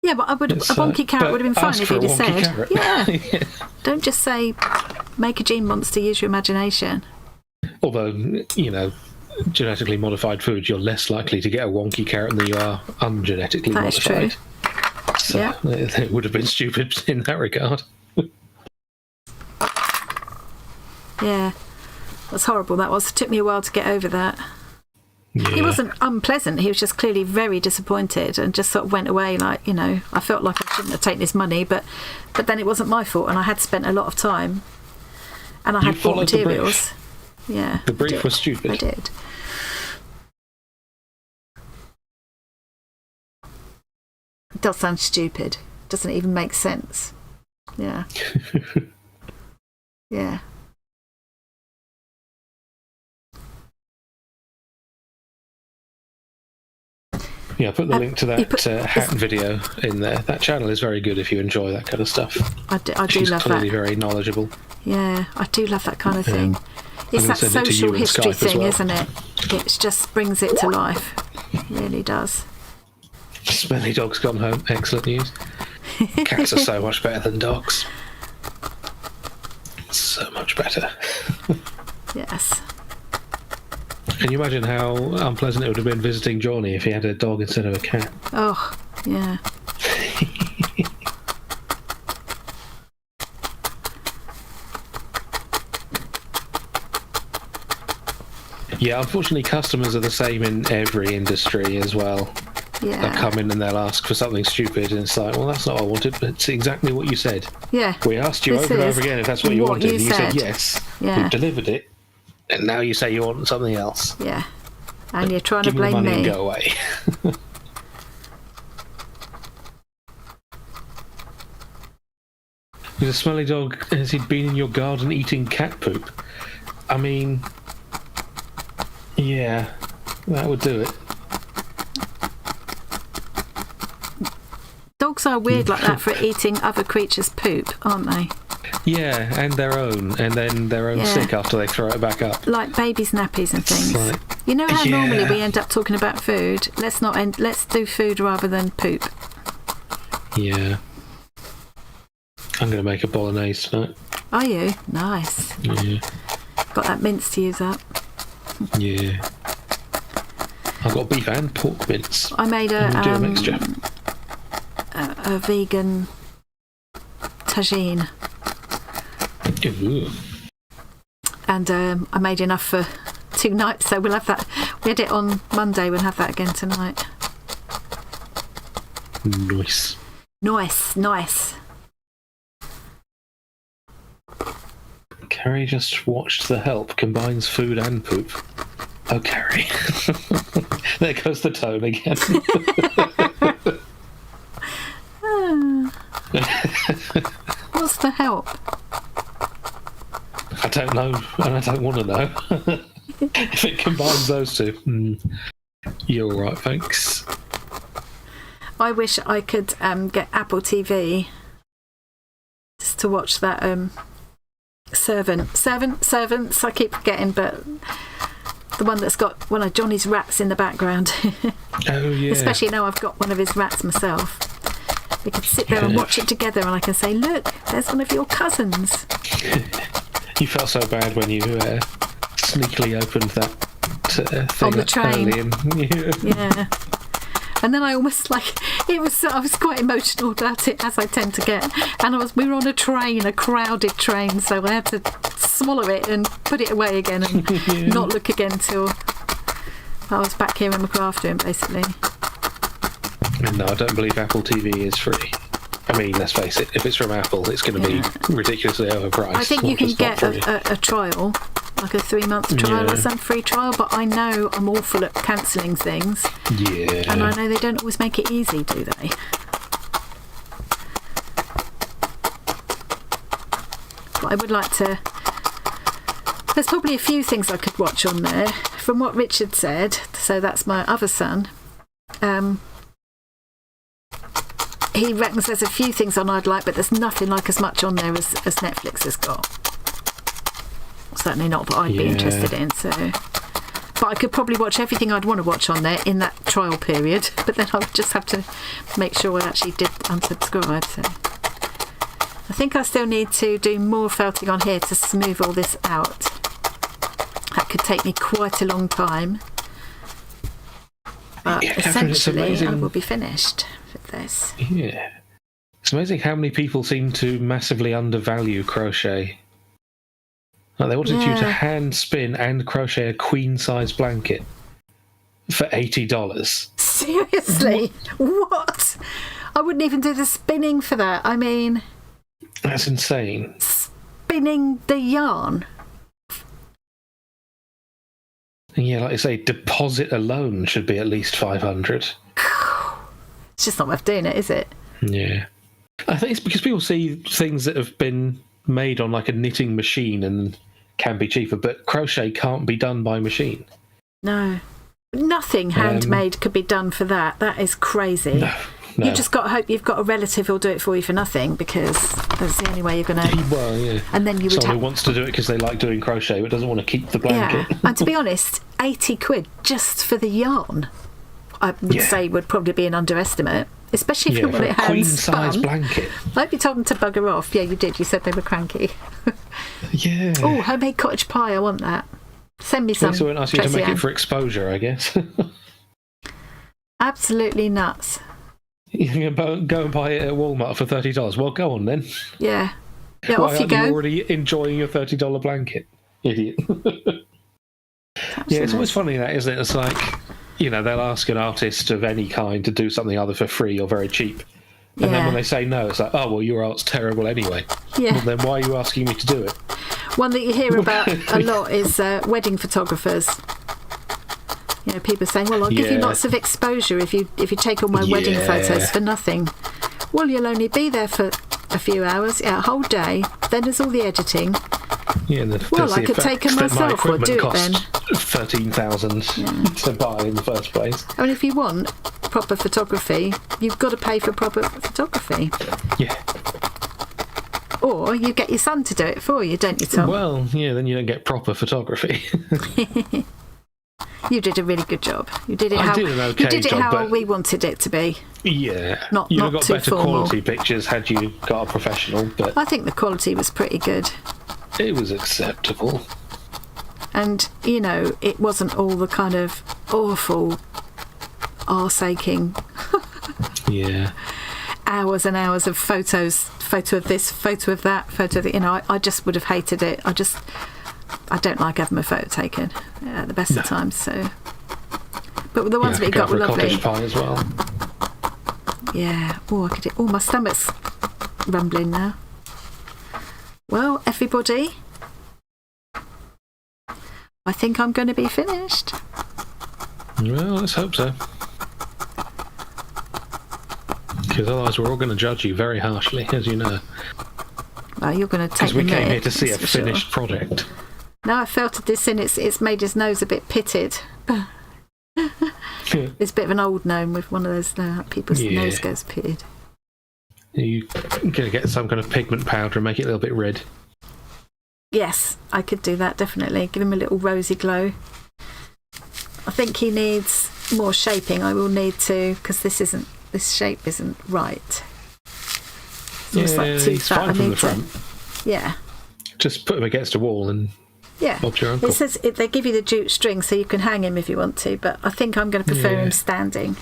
Yeah, but a wonky carrot would have been fine if he'd have said. Carrot. Yeah. Don't just say, make a gene monster, use your imagination. Although, genetically modified food, you're less likely to get a wonky carrot than you are ungenetically modified. True. So it would have been stupid in that regard. Yeah. That's horrible, that was. It took me a while to get over that. Yeah. He wasn't unpleasant, he was just clearly very disappointed and just sort of went away like, I felt like I shouldn't have taken his money, but then it wasn't my fault and I had spent a lot of time and I had bought materials. Yeah. The brief was stupid. I did. It does sound stupid. Doesn't even make sense. Yeah. Yeah. Yeah, I put the link to that hat video in there. That channel is very good if you enjoy that kind of stuff. I do She's love that. clearly very knowledgeable. Yeah, I do love that kind of thing. It's that social history thing, isn't it? It just brings it to life. It really does. Smelly dog's gone home. Excellent news. Cats are so much better than dogs. So much better. Yes. Can you imagine how unpleasant it would have been visiting Johnny if he had a dog instead of a cat? Oh, yeah. Yeah, unfortunately customers are the same in every industry as well. Yeah. They'll come in and they'll ask for something stupid and it's like, well, that's not what I wanted, but it's exactly what you said. Yeah. We asked you over and over again if that's what you wanted, and you said yes. Yeah. We've delivered it, and now you say you want something else. Yeah. And you're trying Give to blame me the money me. And go away. With a smelly dog, has he been in your garden eating cat poop? I mean, yeah, that would do it. Dogs are weird like that for eating other creatures' poop, aren't they? Yeah, and their own, and then their own sick after they throw it back up. Like babies' nappies and things. Like, you know how normally we end up talking about food? Let's do food rather than poop. Yeah. I'm going to make a bolognese tonight. Are you? Nice. Yeah. Got that mince to use up. Yeah. I've got beef and pork mince. I made do a mixture. a vegan tagine. Ooh. And I made enough for 2 nights, so we'll have that. We had it on Monday, we'll have that again tonight. Nice. Carrie just watched The Help, combines food and poop. Oh, Carrie. There goes the tone again. What's The Help? I don't know, and I don't want to know. If it combines those two, you're all right, thanks. I wish I could get Apple TV just to watch that Servants. I keep forgetting, but the one that's got one of Johnny's rats in the background. Oh yeah. Especially now I've got one of his rats myself. We could sit there and watch it together, and I can say, "Look, there's one of your cousins." You felt so bad when you sneakily opened that thing on the train. Yeah. And then I almost I was quite emotional about it, as I tend to get. And we were on a train, a crowded train, so I had to swallow it and put it away again and not look again till I was back here in the craft room, basically. No, I don't believe Apple TV is free. I mean, let's face it, if it's from Apple, it's going to be ridiculously overpriced. I think you can get a trial, like a 3-month trial or some free trial, but I know I'm awful at cancelling things. Yeah. And I know they don't always make it easy, do they? But I would like to... There's probably a few things I could watch on there. From what Richard said, so that's my other son, he reckons there's a few things on I'd like, but there's nothing like as much on there as Netflix has got. Certainly not what I'd be interested in. So, but I could probably watch everything I'd want to watch on there in that trial period. But then I would just have to make sure I actually did unsubscribe. So I think I still need to do more felting on here to smooth all this out. That could take me quite a long time. But essentially, I will be finished with this. Yeah. It's amazing how many people seem to massively undervalue crochet. Like they wanted you to hand spin and crochet a queen-size blanket for $80. Seriously? What? I wouldn't even do the spinning for that. I mean... That's insane. Spinning the yarn. And yeah, like I say, deposit alone should be at least $500. It's just not worth doing it, is it? Yeah. I think it's because people see things that have been made on like a knitting machine and can be cheaper, but crochet can't be done by machine. No. Nothing handmade could be done for that. That is crazy. No. You just got to hope you've got a relative who'll do it for you for nothing, because that's the only way you're going to... Well, yeah. And then you would someone who wants to do it because they like doing crochet but doesn't want to keep the blanket. Yeah. And to be honest, £80 just for the yarn, I would say would probably be an underestimate, especially if you want it hand queen-size blanket. I hope you told them to bugger off. Yeah, you did. You said they were cranky. Yeah. Oh, homemade cottage pie. I want that. Send me some. So won't ask you to make it for exposure, I guess. Absolutely nuts. You can go and buy it at Walmart for $30. Well, go on then. Yeah. Yeah, Why off you go. Are you already enjoying your $30 blanket? Idiot. Yeah, it's always funny that, isn't it? It's like, you know, they'll ask an artist of any kind to do something either for free or very cheap. And then when they say no, it's like, oh, well, your art's terrible anyway. Yeah. Well, then why are you asking me to do it? One that you hear about a lot is wedding photographers. You know, people saying, well, I'll give you lots of exposure if you take all my wedding photos for nothing. Well, you'll only be there for a few hours, a whole day. Then there's all the editing. Yeah, well, I could take them myself or do it then. $13,000 to buy in the first place. I mean, if you want proper photography, you've got to pay for proper photography. Yeah. Or you get your son to do it for you, don't you, Tom? Well, yeah, then you don't get proper photography. You did a really good job. You did it how we wanted it to be. Yeah. You'd have got better quality pictures had you got a professional, but I think the quality was pretty good. It was acceptable. And, you know, it wasn't all the kind of awful arse-aching. Yeah. hours and hours of photo of this, photo of that, photo of the, I just would have hated it. I don't like having my photo taken at the best of times. So, but the ones that you got were lovely. Cottage pie as well. Yeah. Oh, I could. Oh, my stomach's rumbling now. Well, everybody, I think I'm going to be finished. Well, let's hope so. Because otherwise we're all going to judge you very harshly, as you know. Well, you're going to take the mick. Because we came here to see a finished product. No, I felted this in. It's made his nose a bit pitted. It's a bit of an old gnome with one of those people's nose goes pitted. You're going to get some kind of pigment powder and make it a little bit red. Yes, I could do that, definitely. Give him a little rosy glow. I think he needs more shaping. I will need to, because this shape isn't right. It's almost like too he's fat. fine from the front. Yeah. Just put him against a wall and Bob's your uncle. It says they give you the jute string so you can hang him if you want to, but I think I'm going to prefer him standing.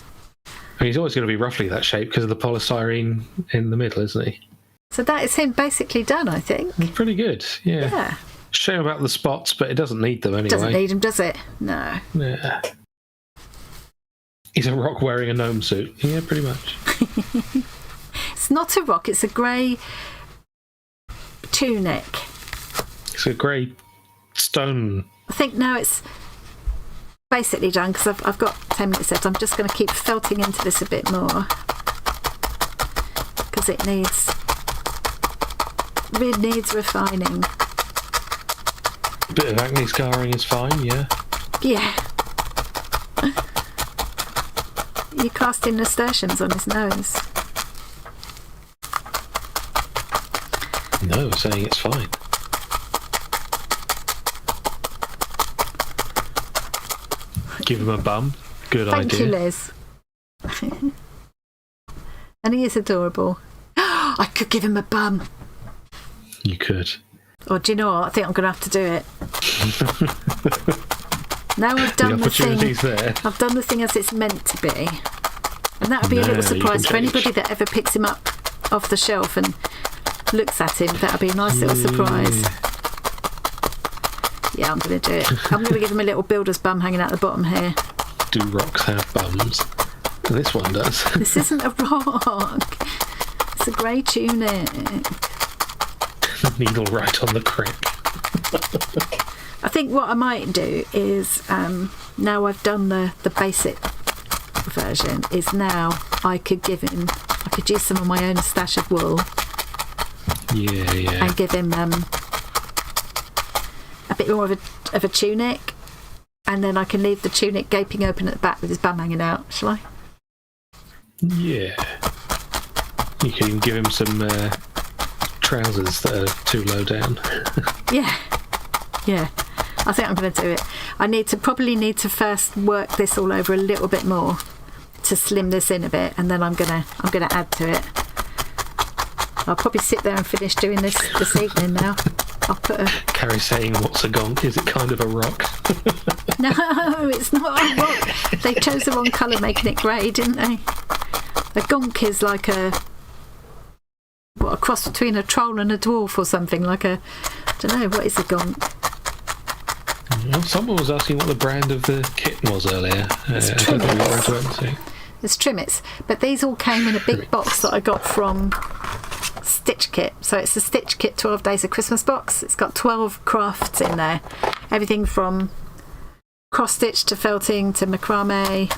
And he's always going to be roughly that shape because of the polystyrene in the middle, isn't he? So that is him basically done, I think. Pretty good, yeah. Shame about the spots, but it doesn't need them anyway. Doesn't need them, does it? No. Yeah. He's a rock wearing a gnome suit. Yeah, pretty much. It's not a rock, it's a grey tunic. It's a grey stone. I think now it's basically done because I've got 10 minutes left. I'm just going to keep felting into this a bit more because it needs refining. A bit of acne scarring is fine, yeah. Yeah. You're casting nasturtiums on his nose. No, saying it's fine. Give him a bum. Good idea. Thank you, Liz. And he is adorable. I could give him a bum. You could. Oh, do you know what? I think I'm going to have to do it. Now I've done the thing. There. I've done the thing as it's meant to be. And that would be a little surprise for anybody that ever picks him up off the shelf and looks at him. That would be a nice little surprise. Yeah, I'm going to do it. I'm going to give him a little builder's bum hanging out the bottom here. Do rocks have bums? This one does. This isn't a rock. It's a grey tunic. Needle right on the crick. I think what I might do is, now I've done the basic version, is now I could use some of my own stash of wool. Yeah. And give him a bit more of a tunic, and then I can leave the tunic gaping open at the back with his bum hanging out. Shall I? Yeah. You can even give him some trousers that are too low down. Yeah. I think I'm going to do it. I probably need to first work this all over a little bit more to slim this in a bit, and then I'm gonna add to it. I'll probably sit there and finish doing this evening now. I'll put a... Carrie saying, what's a gonk? Is it kind of a rock? No, it's not a rock. They chose the wrong colour making it grey, didn't they? A gonk is like a cross between a troll and a dwarf or something, like I don't know, what is a gonk? Well, someone was asking what the brand of the kit was earlier. It's Trimmets, but these all came in a big box that I got from Stitch Kit. So it's the Stitch Kit 12 Days of Christmas box. It's got 12 crafts in there. Everything from cross stitch to felting to macrame,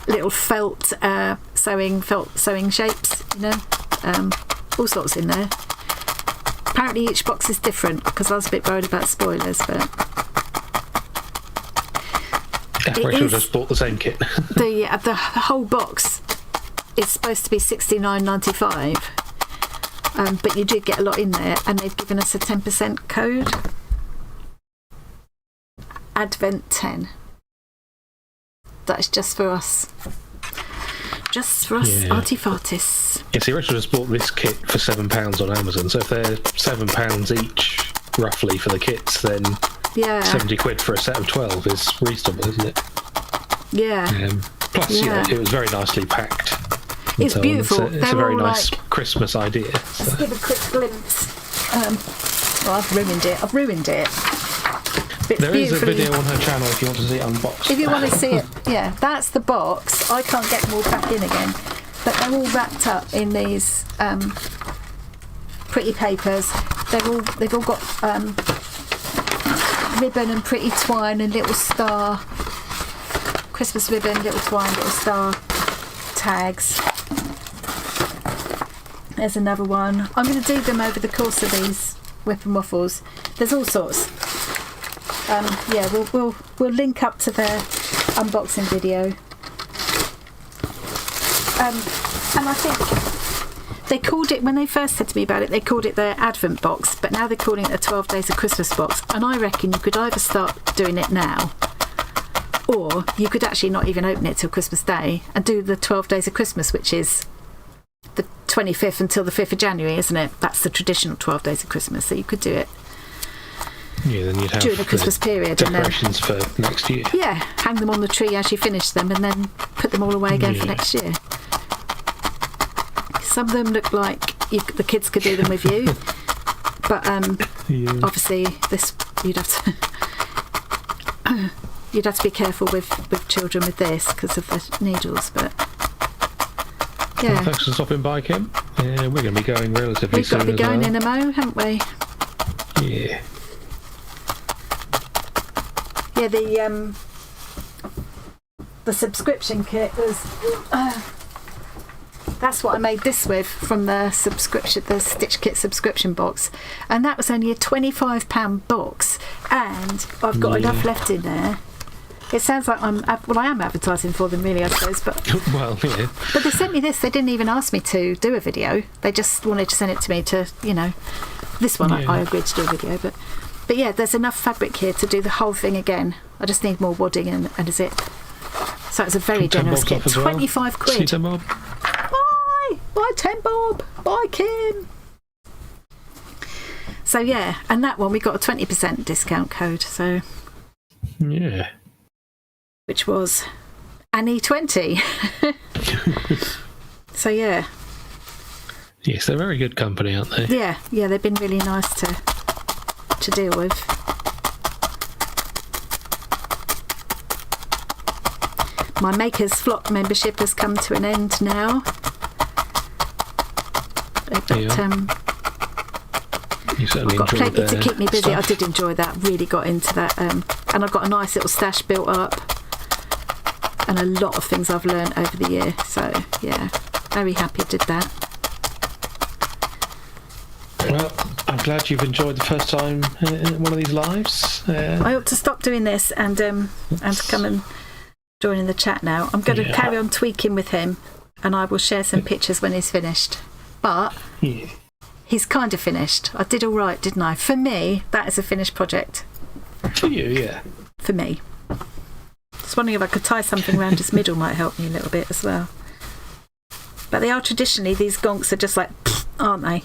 little felt sewing shapes, all sorts in there. Apparently each box is different because I was a bit worried about spoilers, but Rachel just bought the same kit. the whole box is supposed to be $69.95, but you do get a lot in there, and they've given us a 10% code. Advent 10. That's just for us. Just for us, arty fartists. Yeah, see, Rachel just bought this kit for £7 on Amazon, so if they're £7 each, roughly, for the kits, then 70 quid for a set of 12 is reasonable, isn't it? Yeah. Plus, it was very nicely packed. It's beautiful. It's a very nice Christmas idea. So. Let's give a quick glimpse. I've ruined it. There is a video on her channel if you want to see it unboxed. If you want to see it, yeah, that's the box. I can't get them all back in again, but they're all wrapped up in these pretty papers. They've all got ribbon and pretty twine and little star, Christmas ribbon, little twine, little star tags. There's another one. I'm going to do them over the course of these WIP and Waffles. There's all sorts. We'll link up to the unboxing video. And I think they called it, when they first said to me about it, they called it their Advent box, but now they're calling it a 12 Days of Christmas box. And I reckon you could either start doing it now, or you could actually not even open it till Christmas Day and do the 12 Days of Christmas, which is the 25th until the 5th of January, isn't it? That's the traditional 12 Days of Christmas, so you could do it. Yeah, then you'd have during the Christmas period. Decorations for next year. Yeah, hang them on the tree as you finish them and then put them all away again for next year. Some of them look like the kids could do them with you, but obviously this you'd have to be careful with children with this because of the needles. But yeah, well, thanks for stopping by, Kim. Yeah, we're going to be going relatively soon. We've got to be going in a mo, haven't we? Yeah. Yeah, the subscription kit was. That's what I made this with from the Stitch Kit subscription box, and that was only a £25 box, and I've got enough left in there. It sounds like I am advertising for them, really, I suppose, but well, yeah. But they sent me this. They didn't even ask me to do a video. They just wanted to send it to me to, this one. Yeah. I agreed to do a video, but yeah, there's enough fabric here to do the whole thing again. I just need more wadding and a zip. So it's a very generous kit. 25 quid. See 10 bob. Bye 10 bob. Bye Kim. So yeah, and that one we got a 20% discount code. So yeah, which was Annie20. So yeah. Yes, they're very good company, aren't they? Yeah, they've been really nice to deal with. My Makers Flock membership has come to an end now. But you certainly I've got plenty to keep me busy. Stuff. I did enjoy that, really got into that, and I've got a nice little stash built up and a lot of things I've learned over the year, so yeah, very happy I did that. Well, I'm glad you've enjoyed the first time in one of these lives. I ought to stop doing this and come and join in the chat now. I'm going to carry on tweaking with him, and I will share some pictures when he's finished. But he's kind of finished. I did all right, didn't I? For me, that is a finished project. For you, yeah. For me. Just wondering if I could tie something around his middle might help me a little bit as well. But they are traditionally, these gonks are just like, aren't they?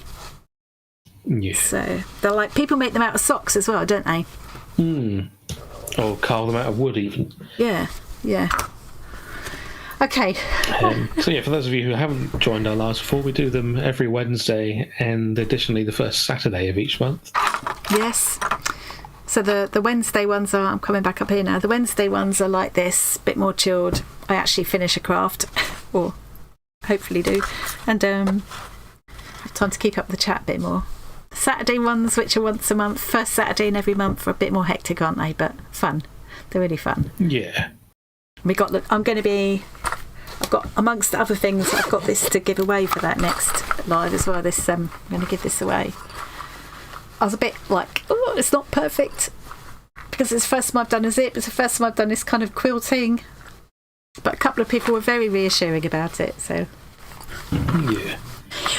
Yeah. So they're like, people make them out of socks as well, don't they? Or carve them out of wood even. Yeah. Okay. So yeah, for those of you who haven't joined our lives before, we do them every Wednesday and additionally the first Saturday of each month. Yes. So the Wednesday ones are, I'm coming back up here now, the Wednesday ones are like this, a bit more chilled. I actually finish a craft, or hopefully do, and have time to keep up the chat a bit more. The Saturday ones, which are once a month, first Saturday in every month, are a bit more hectic, aren't they? But fun. They're really fun. Yeah. I've got, amongst other things, I've got this to give away for that next live as well. I'm going to give this away. I was a bit like, oh, it's not perfect because it's the first time I've done a zip. It's the first time I've done this kind of quilting. But a couple of people were very reassuring about it. So yeah.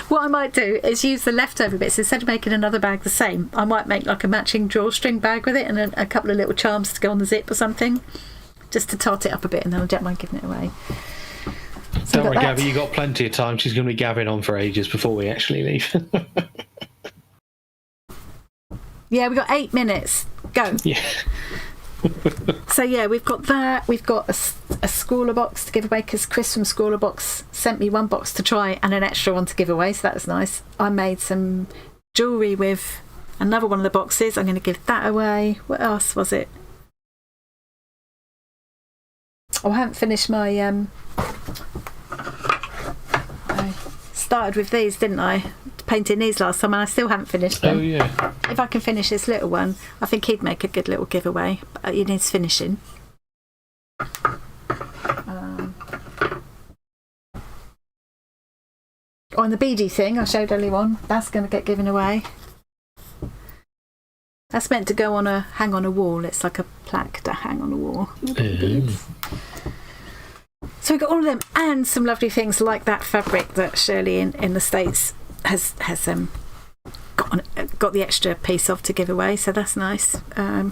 What I might do is use the leftover bits. Instead of making another bag the same, I might make like a matching drawstring bag with it and a couple of little charms to go on the zip or something, just to tart it up a bit, and then I don't mind giving it away. So don't worry, Gabby, you got plenty of time. She's going to be gabbing on for ages before we actually leave. Yeah, we got 8 minutes. Go. Yeah. So yeah, we've got that. We've got a Scrawler box to give away because Chris from Scrawler Box sent me one box to try and an extra one to give away, so that was nice. I made some jewellery with another one of the boxes. I'm going to give that away. What else was it? Oh, I haven't finished my I started with these, didn't I? Painting these last time, and I still haven't finished them. Oh yeah. If I can finish this little one, I think he'd make a good little giveaway. But he needs finishing. On the beady thing I showed earlier on, that's going to get given away. That's meant to hang on a wall. It's like a plaque to hang on a wall. So we've got all of them and some lovely things like that fabric that Shirley in the States has got the extra piece of to give away, so that's nice. And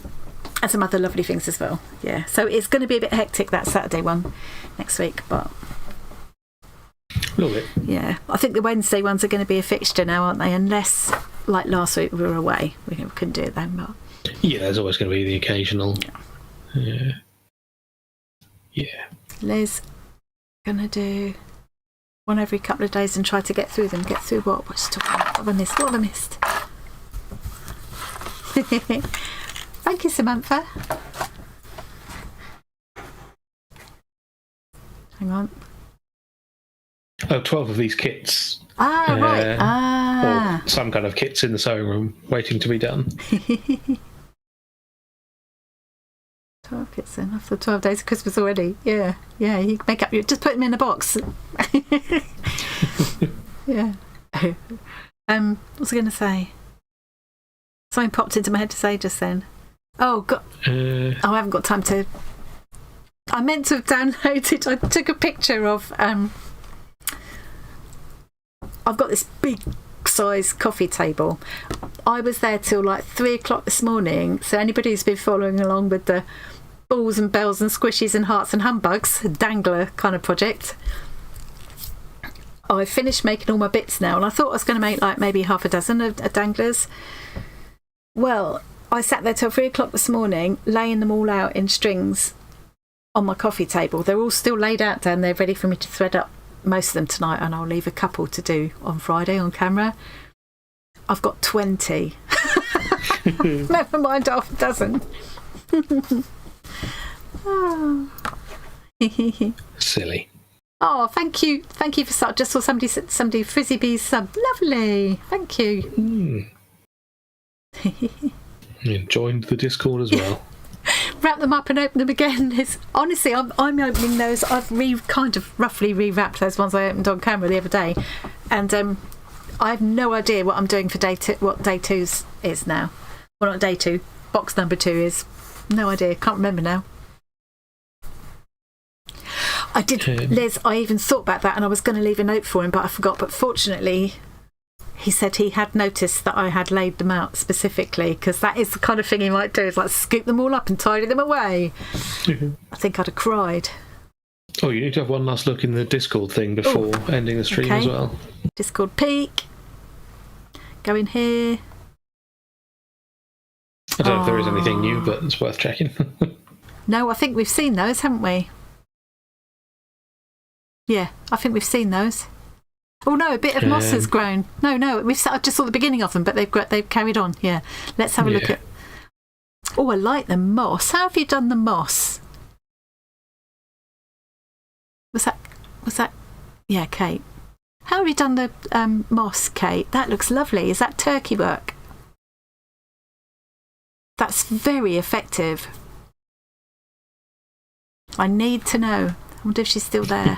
some other lovely things as well. Yeah, so it's going to be a bit hectic, that Saturday one next week, but A little bit. yeah, I think the Wednesday ones are going to be a fixture now, aren't they? Unless, like last week, we were away, we couldn't do it then. But Yeah, there's always going to be the occasional. Yeah. Liz gonna do one every couple of days and try to get through them. Get through what? What's talking about? What have I missed? What have I missed? Thank you, Samantha. Hang on. 12 of these kits. Right. Or some kind of kits in the sewing room waiting to be done. 12 kits in after 12 days of Christmas already. Yeah, you can make up just put them in a box. Yeah. What was I going to say? Something popped into my head to say just then. Oh, God. I haven't got time to. I meant to have downloaded. I took a picture of. I've got this big size coffee table. I was there till like 3 o'clock this morning. So anybody who's been following along with the balls and bells and squishies and hearts and humbugs dangler kind of project, I've finished making all my bits now, and I thought I was going to make like maybe half a dozen of danglers. Well, I sat there till 3 o'clock this morning laying them all out in strings on my coffee table. They're all still laid out down there ready for me to thread up most of them tonight, and I'll leave a couple to do on Friday on camera. I've got 20. Never mind half a dozen. Oh. Silly. Oh, thank you for such. Just saw somebody Frizzy Bees sub. Lovely, thank you. You joined the Discord as well. Wrap them up and open them again. Honestly, I'm opening those. I've kind of roughly rewrapped those ones I opened on camera the other day, and I have no idea what I'm doing for day two. What day two's is now? Well, not day two. Box number 2 is. No idea. Can't remember now. I did, Liz. I even thought about that, and I was going to leave a note for him, but I forgot. But fortunately, he said he had noticed that I had laid them out specifically, because that is the kind of thing he might do, is like scoop them all up and tidy them away. I think I'd have cried. Oh, you need to have one last look in the Discord thing before ending the stream as well. Discord peek. Go in here. I don't know if there is anything new, but it's worth checking. No, I think we've seen those, haven't we? Yeah, I think we've seen those. Oh no, a bit of moss has grown. No, I just saw the beginning of them, but they've carried on. Yeah, let's have a look at. Oh, I like the moss. How have you done the moss? Was that? Yeah, Kate. How have you done the moss, Kate? That looks lovely. Is that turkey work? That's very effective. I need to know. I wonder if she's still there.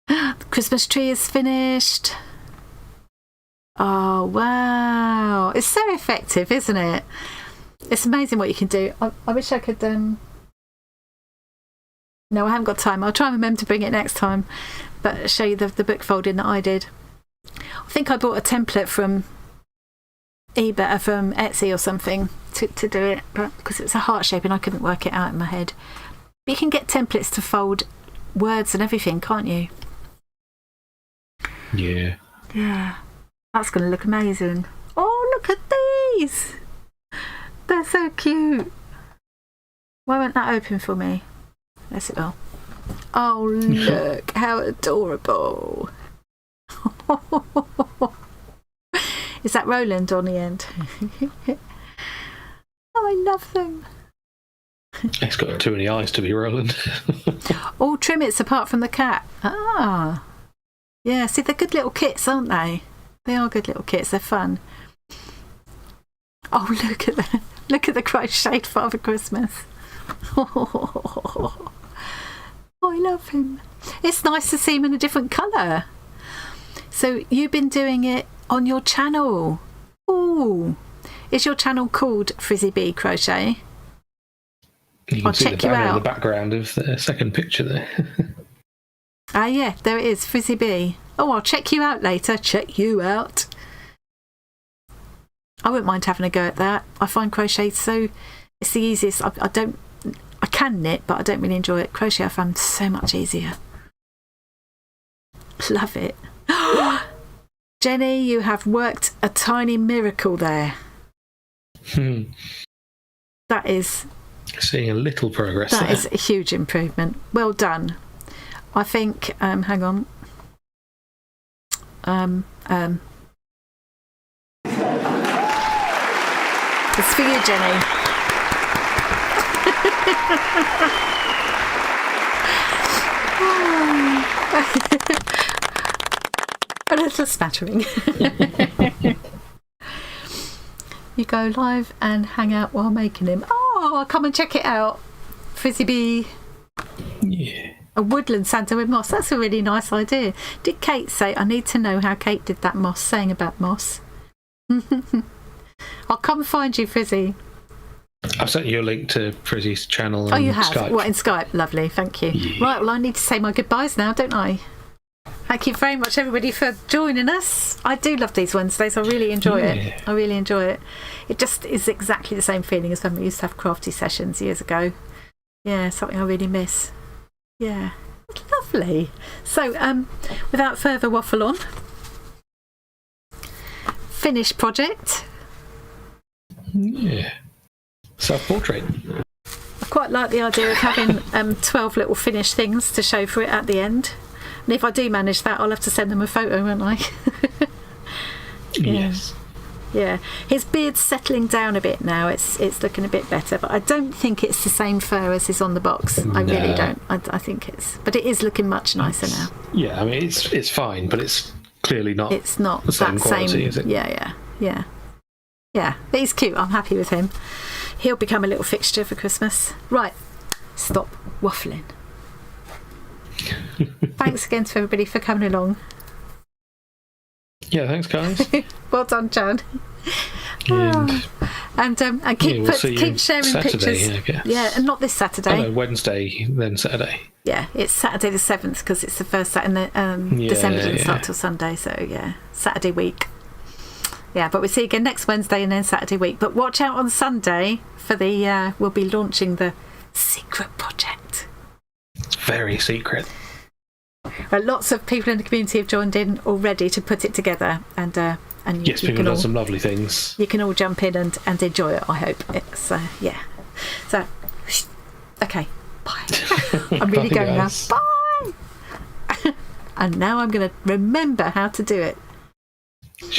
The Christmas tree is finished. Oh, wow. It's so effective, isn't it? It's amazing what you can do. I wish I could... No, I haven't got time. I'll try and remember to bring it next time. But show you the book folding that I did. I think I bought a template from eBay, from Etsy or something to do it, but because it was a heart shape and I couldn't work it out in my head. But you can get templates to fold words and everything, can't you? Yeah. Yeah. That's going to look amazing. Oh, look at these. They're so cute. Why won't that open for me? Yes, it will. Oh, look, how adorable. Is that Roland on the end? Oh, I love them. It's got too many eyes to be Roland. All trimmets apart from the cat. Ah. Yeah, see, they're good little kits, aren't they? They are good little kits. They're fun. Oh, look at the crocheted Father Christmas. Oh, I love him. It's nice to see him in a different colour. So you've been doing it on your channel. Oh, is your channel called Frizzy Bee Crochet? You can see the banner in the background of the second picture there. Ah, yeah, there it is, Frizzy Bee. Oh, I'll check you out later. Check you out. I wouldn't mind having a go at that. I find crochet it's the easiest. I can knit, but I don't really enjoy it. Crochet I find so much easier. Love it. Jenny, you have worked a tiny miracle there. That is... Seeing a little progress That there. is a huge improvement. Well done. I think... hang on. It's for you, Jenny. A little smattering. You go live and hang out while making him. Oh, I'll come and check it out. Frizzy Bee. Yeah. A woodland Santa with moss. That's a really nice idea. Did Kate say? I need to know how Kate did that moss, saying about moss. I'll come find you, Frizzy. I've sent you a link to Frizzy's channel you have? Skype. What, in Skype? Lovely, thank you. Yeah. Right, well, I need to say my goodbyes now, don't I? Thank you very much, everybody, for joining us. I do love these Wednesdays. I really enjoy it. I really enjoy it. It just is exactly the same feeling as when we used to have crafty sessions years ago. Yeah, something I really miss. Yeah, lovely. So, without further waffle on, finished project. Yeah. Self-portrait. I quite like the idea of having 12 little finished things to show for it at the end. And if I do manage that, I'll have to send them a photo, won't I? Yes. Yeah. His beard's settling down a bit now. It's looking a bit better, but I don't think it's the same fur as is on the box. I really don't. I think but it is looking much nicer now. Yeah, I mean, it's fine, but it's clearly not. It's not the same quality, is it? Yeah. But he's cute. I'm happy with him. He'll become a little fixture for Christmas. Right. Stop waffling. Thanks again to everybody for coming along. Yeah, thanks, guys. Well done, Jan. And keep sharing Saturday, pictures. I guess. Yeah, and not this Saturday. Oh, no, Wednesday, then Saturday. Yeah, it's Saturday the 7th because it's the first Saturday. December doesn't start till Sunday, so yeah, Saturday week. Yeah, but we'll see you again next Wednesday and then Saturday week. But watch out on Sunday for we'll be launching the secret project. It's very secret. Lots of people in the community have joined in already to put it together, and yes, people have done some lovely things. You can all jump in and enjoy it. I hope it's yeah. So okay, bye. I'm really Bye, going guys. now. Bye. And now I'm going to remember how to do it.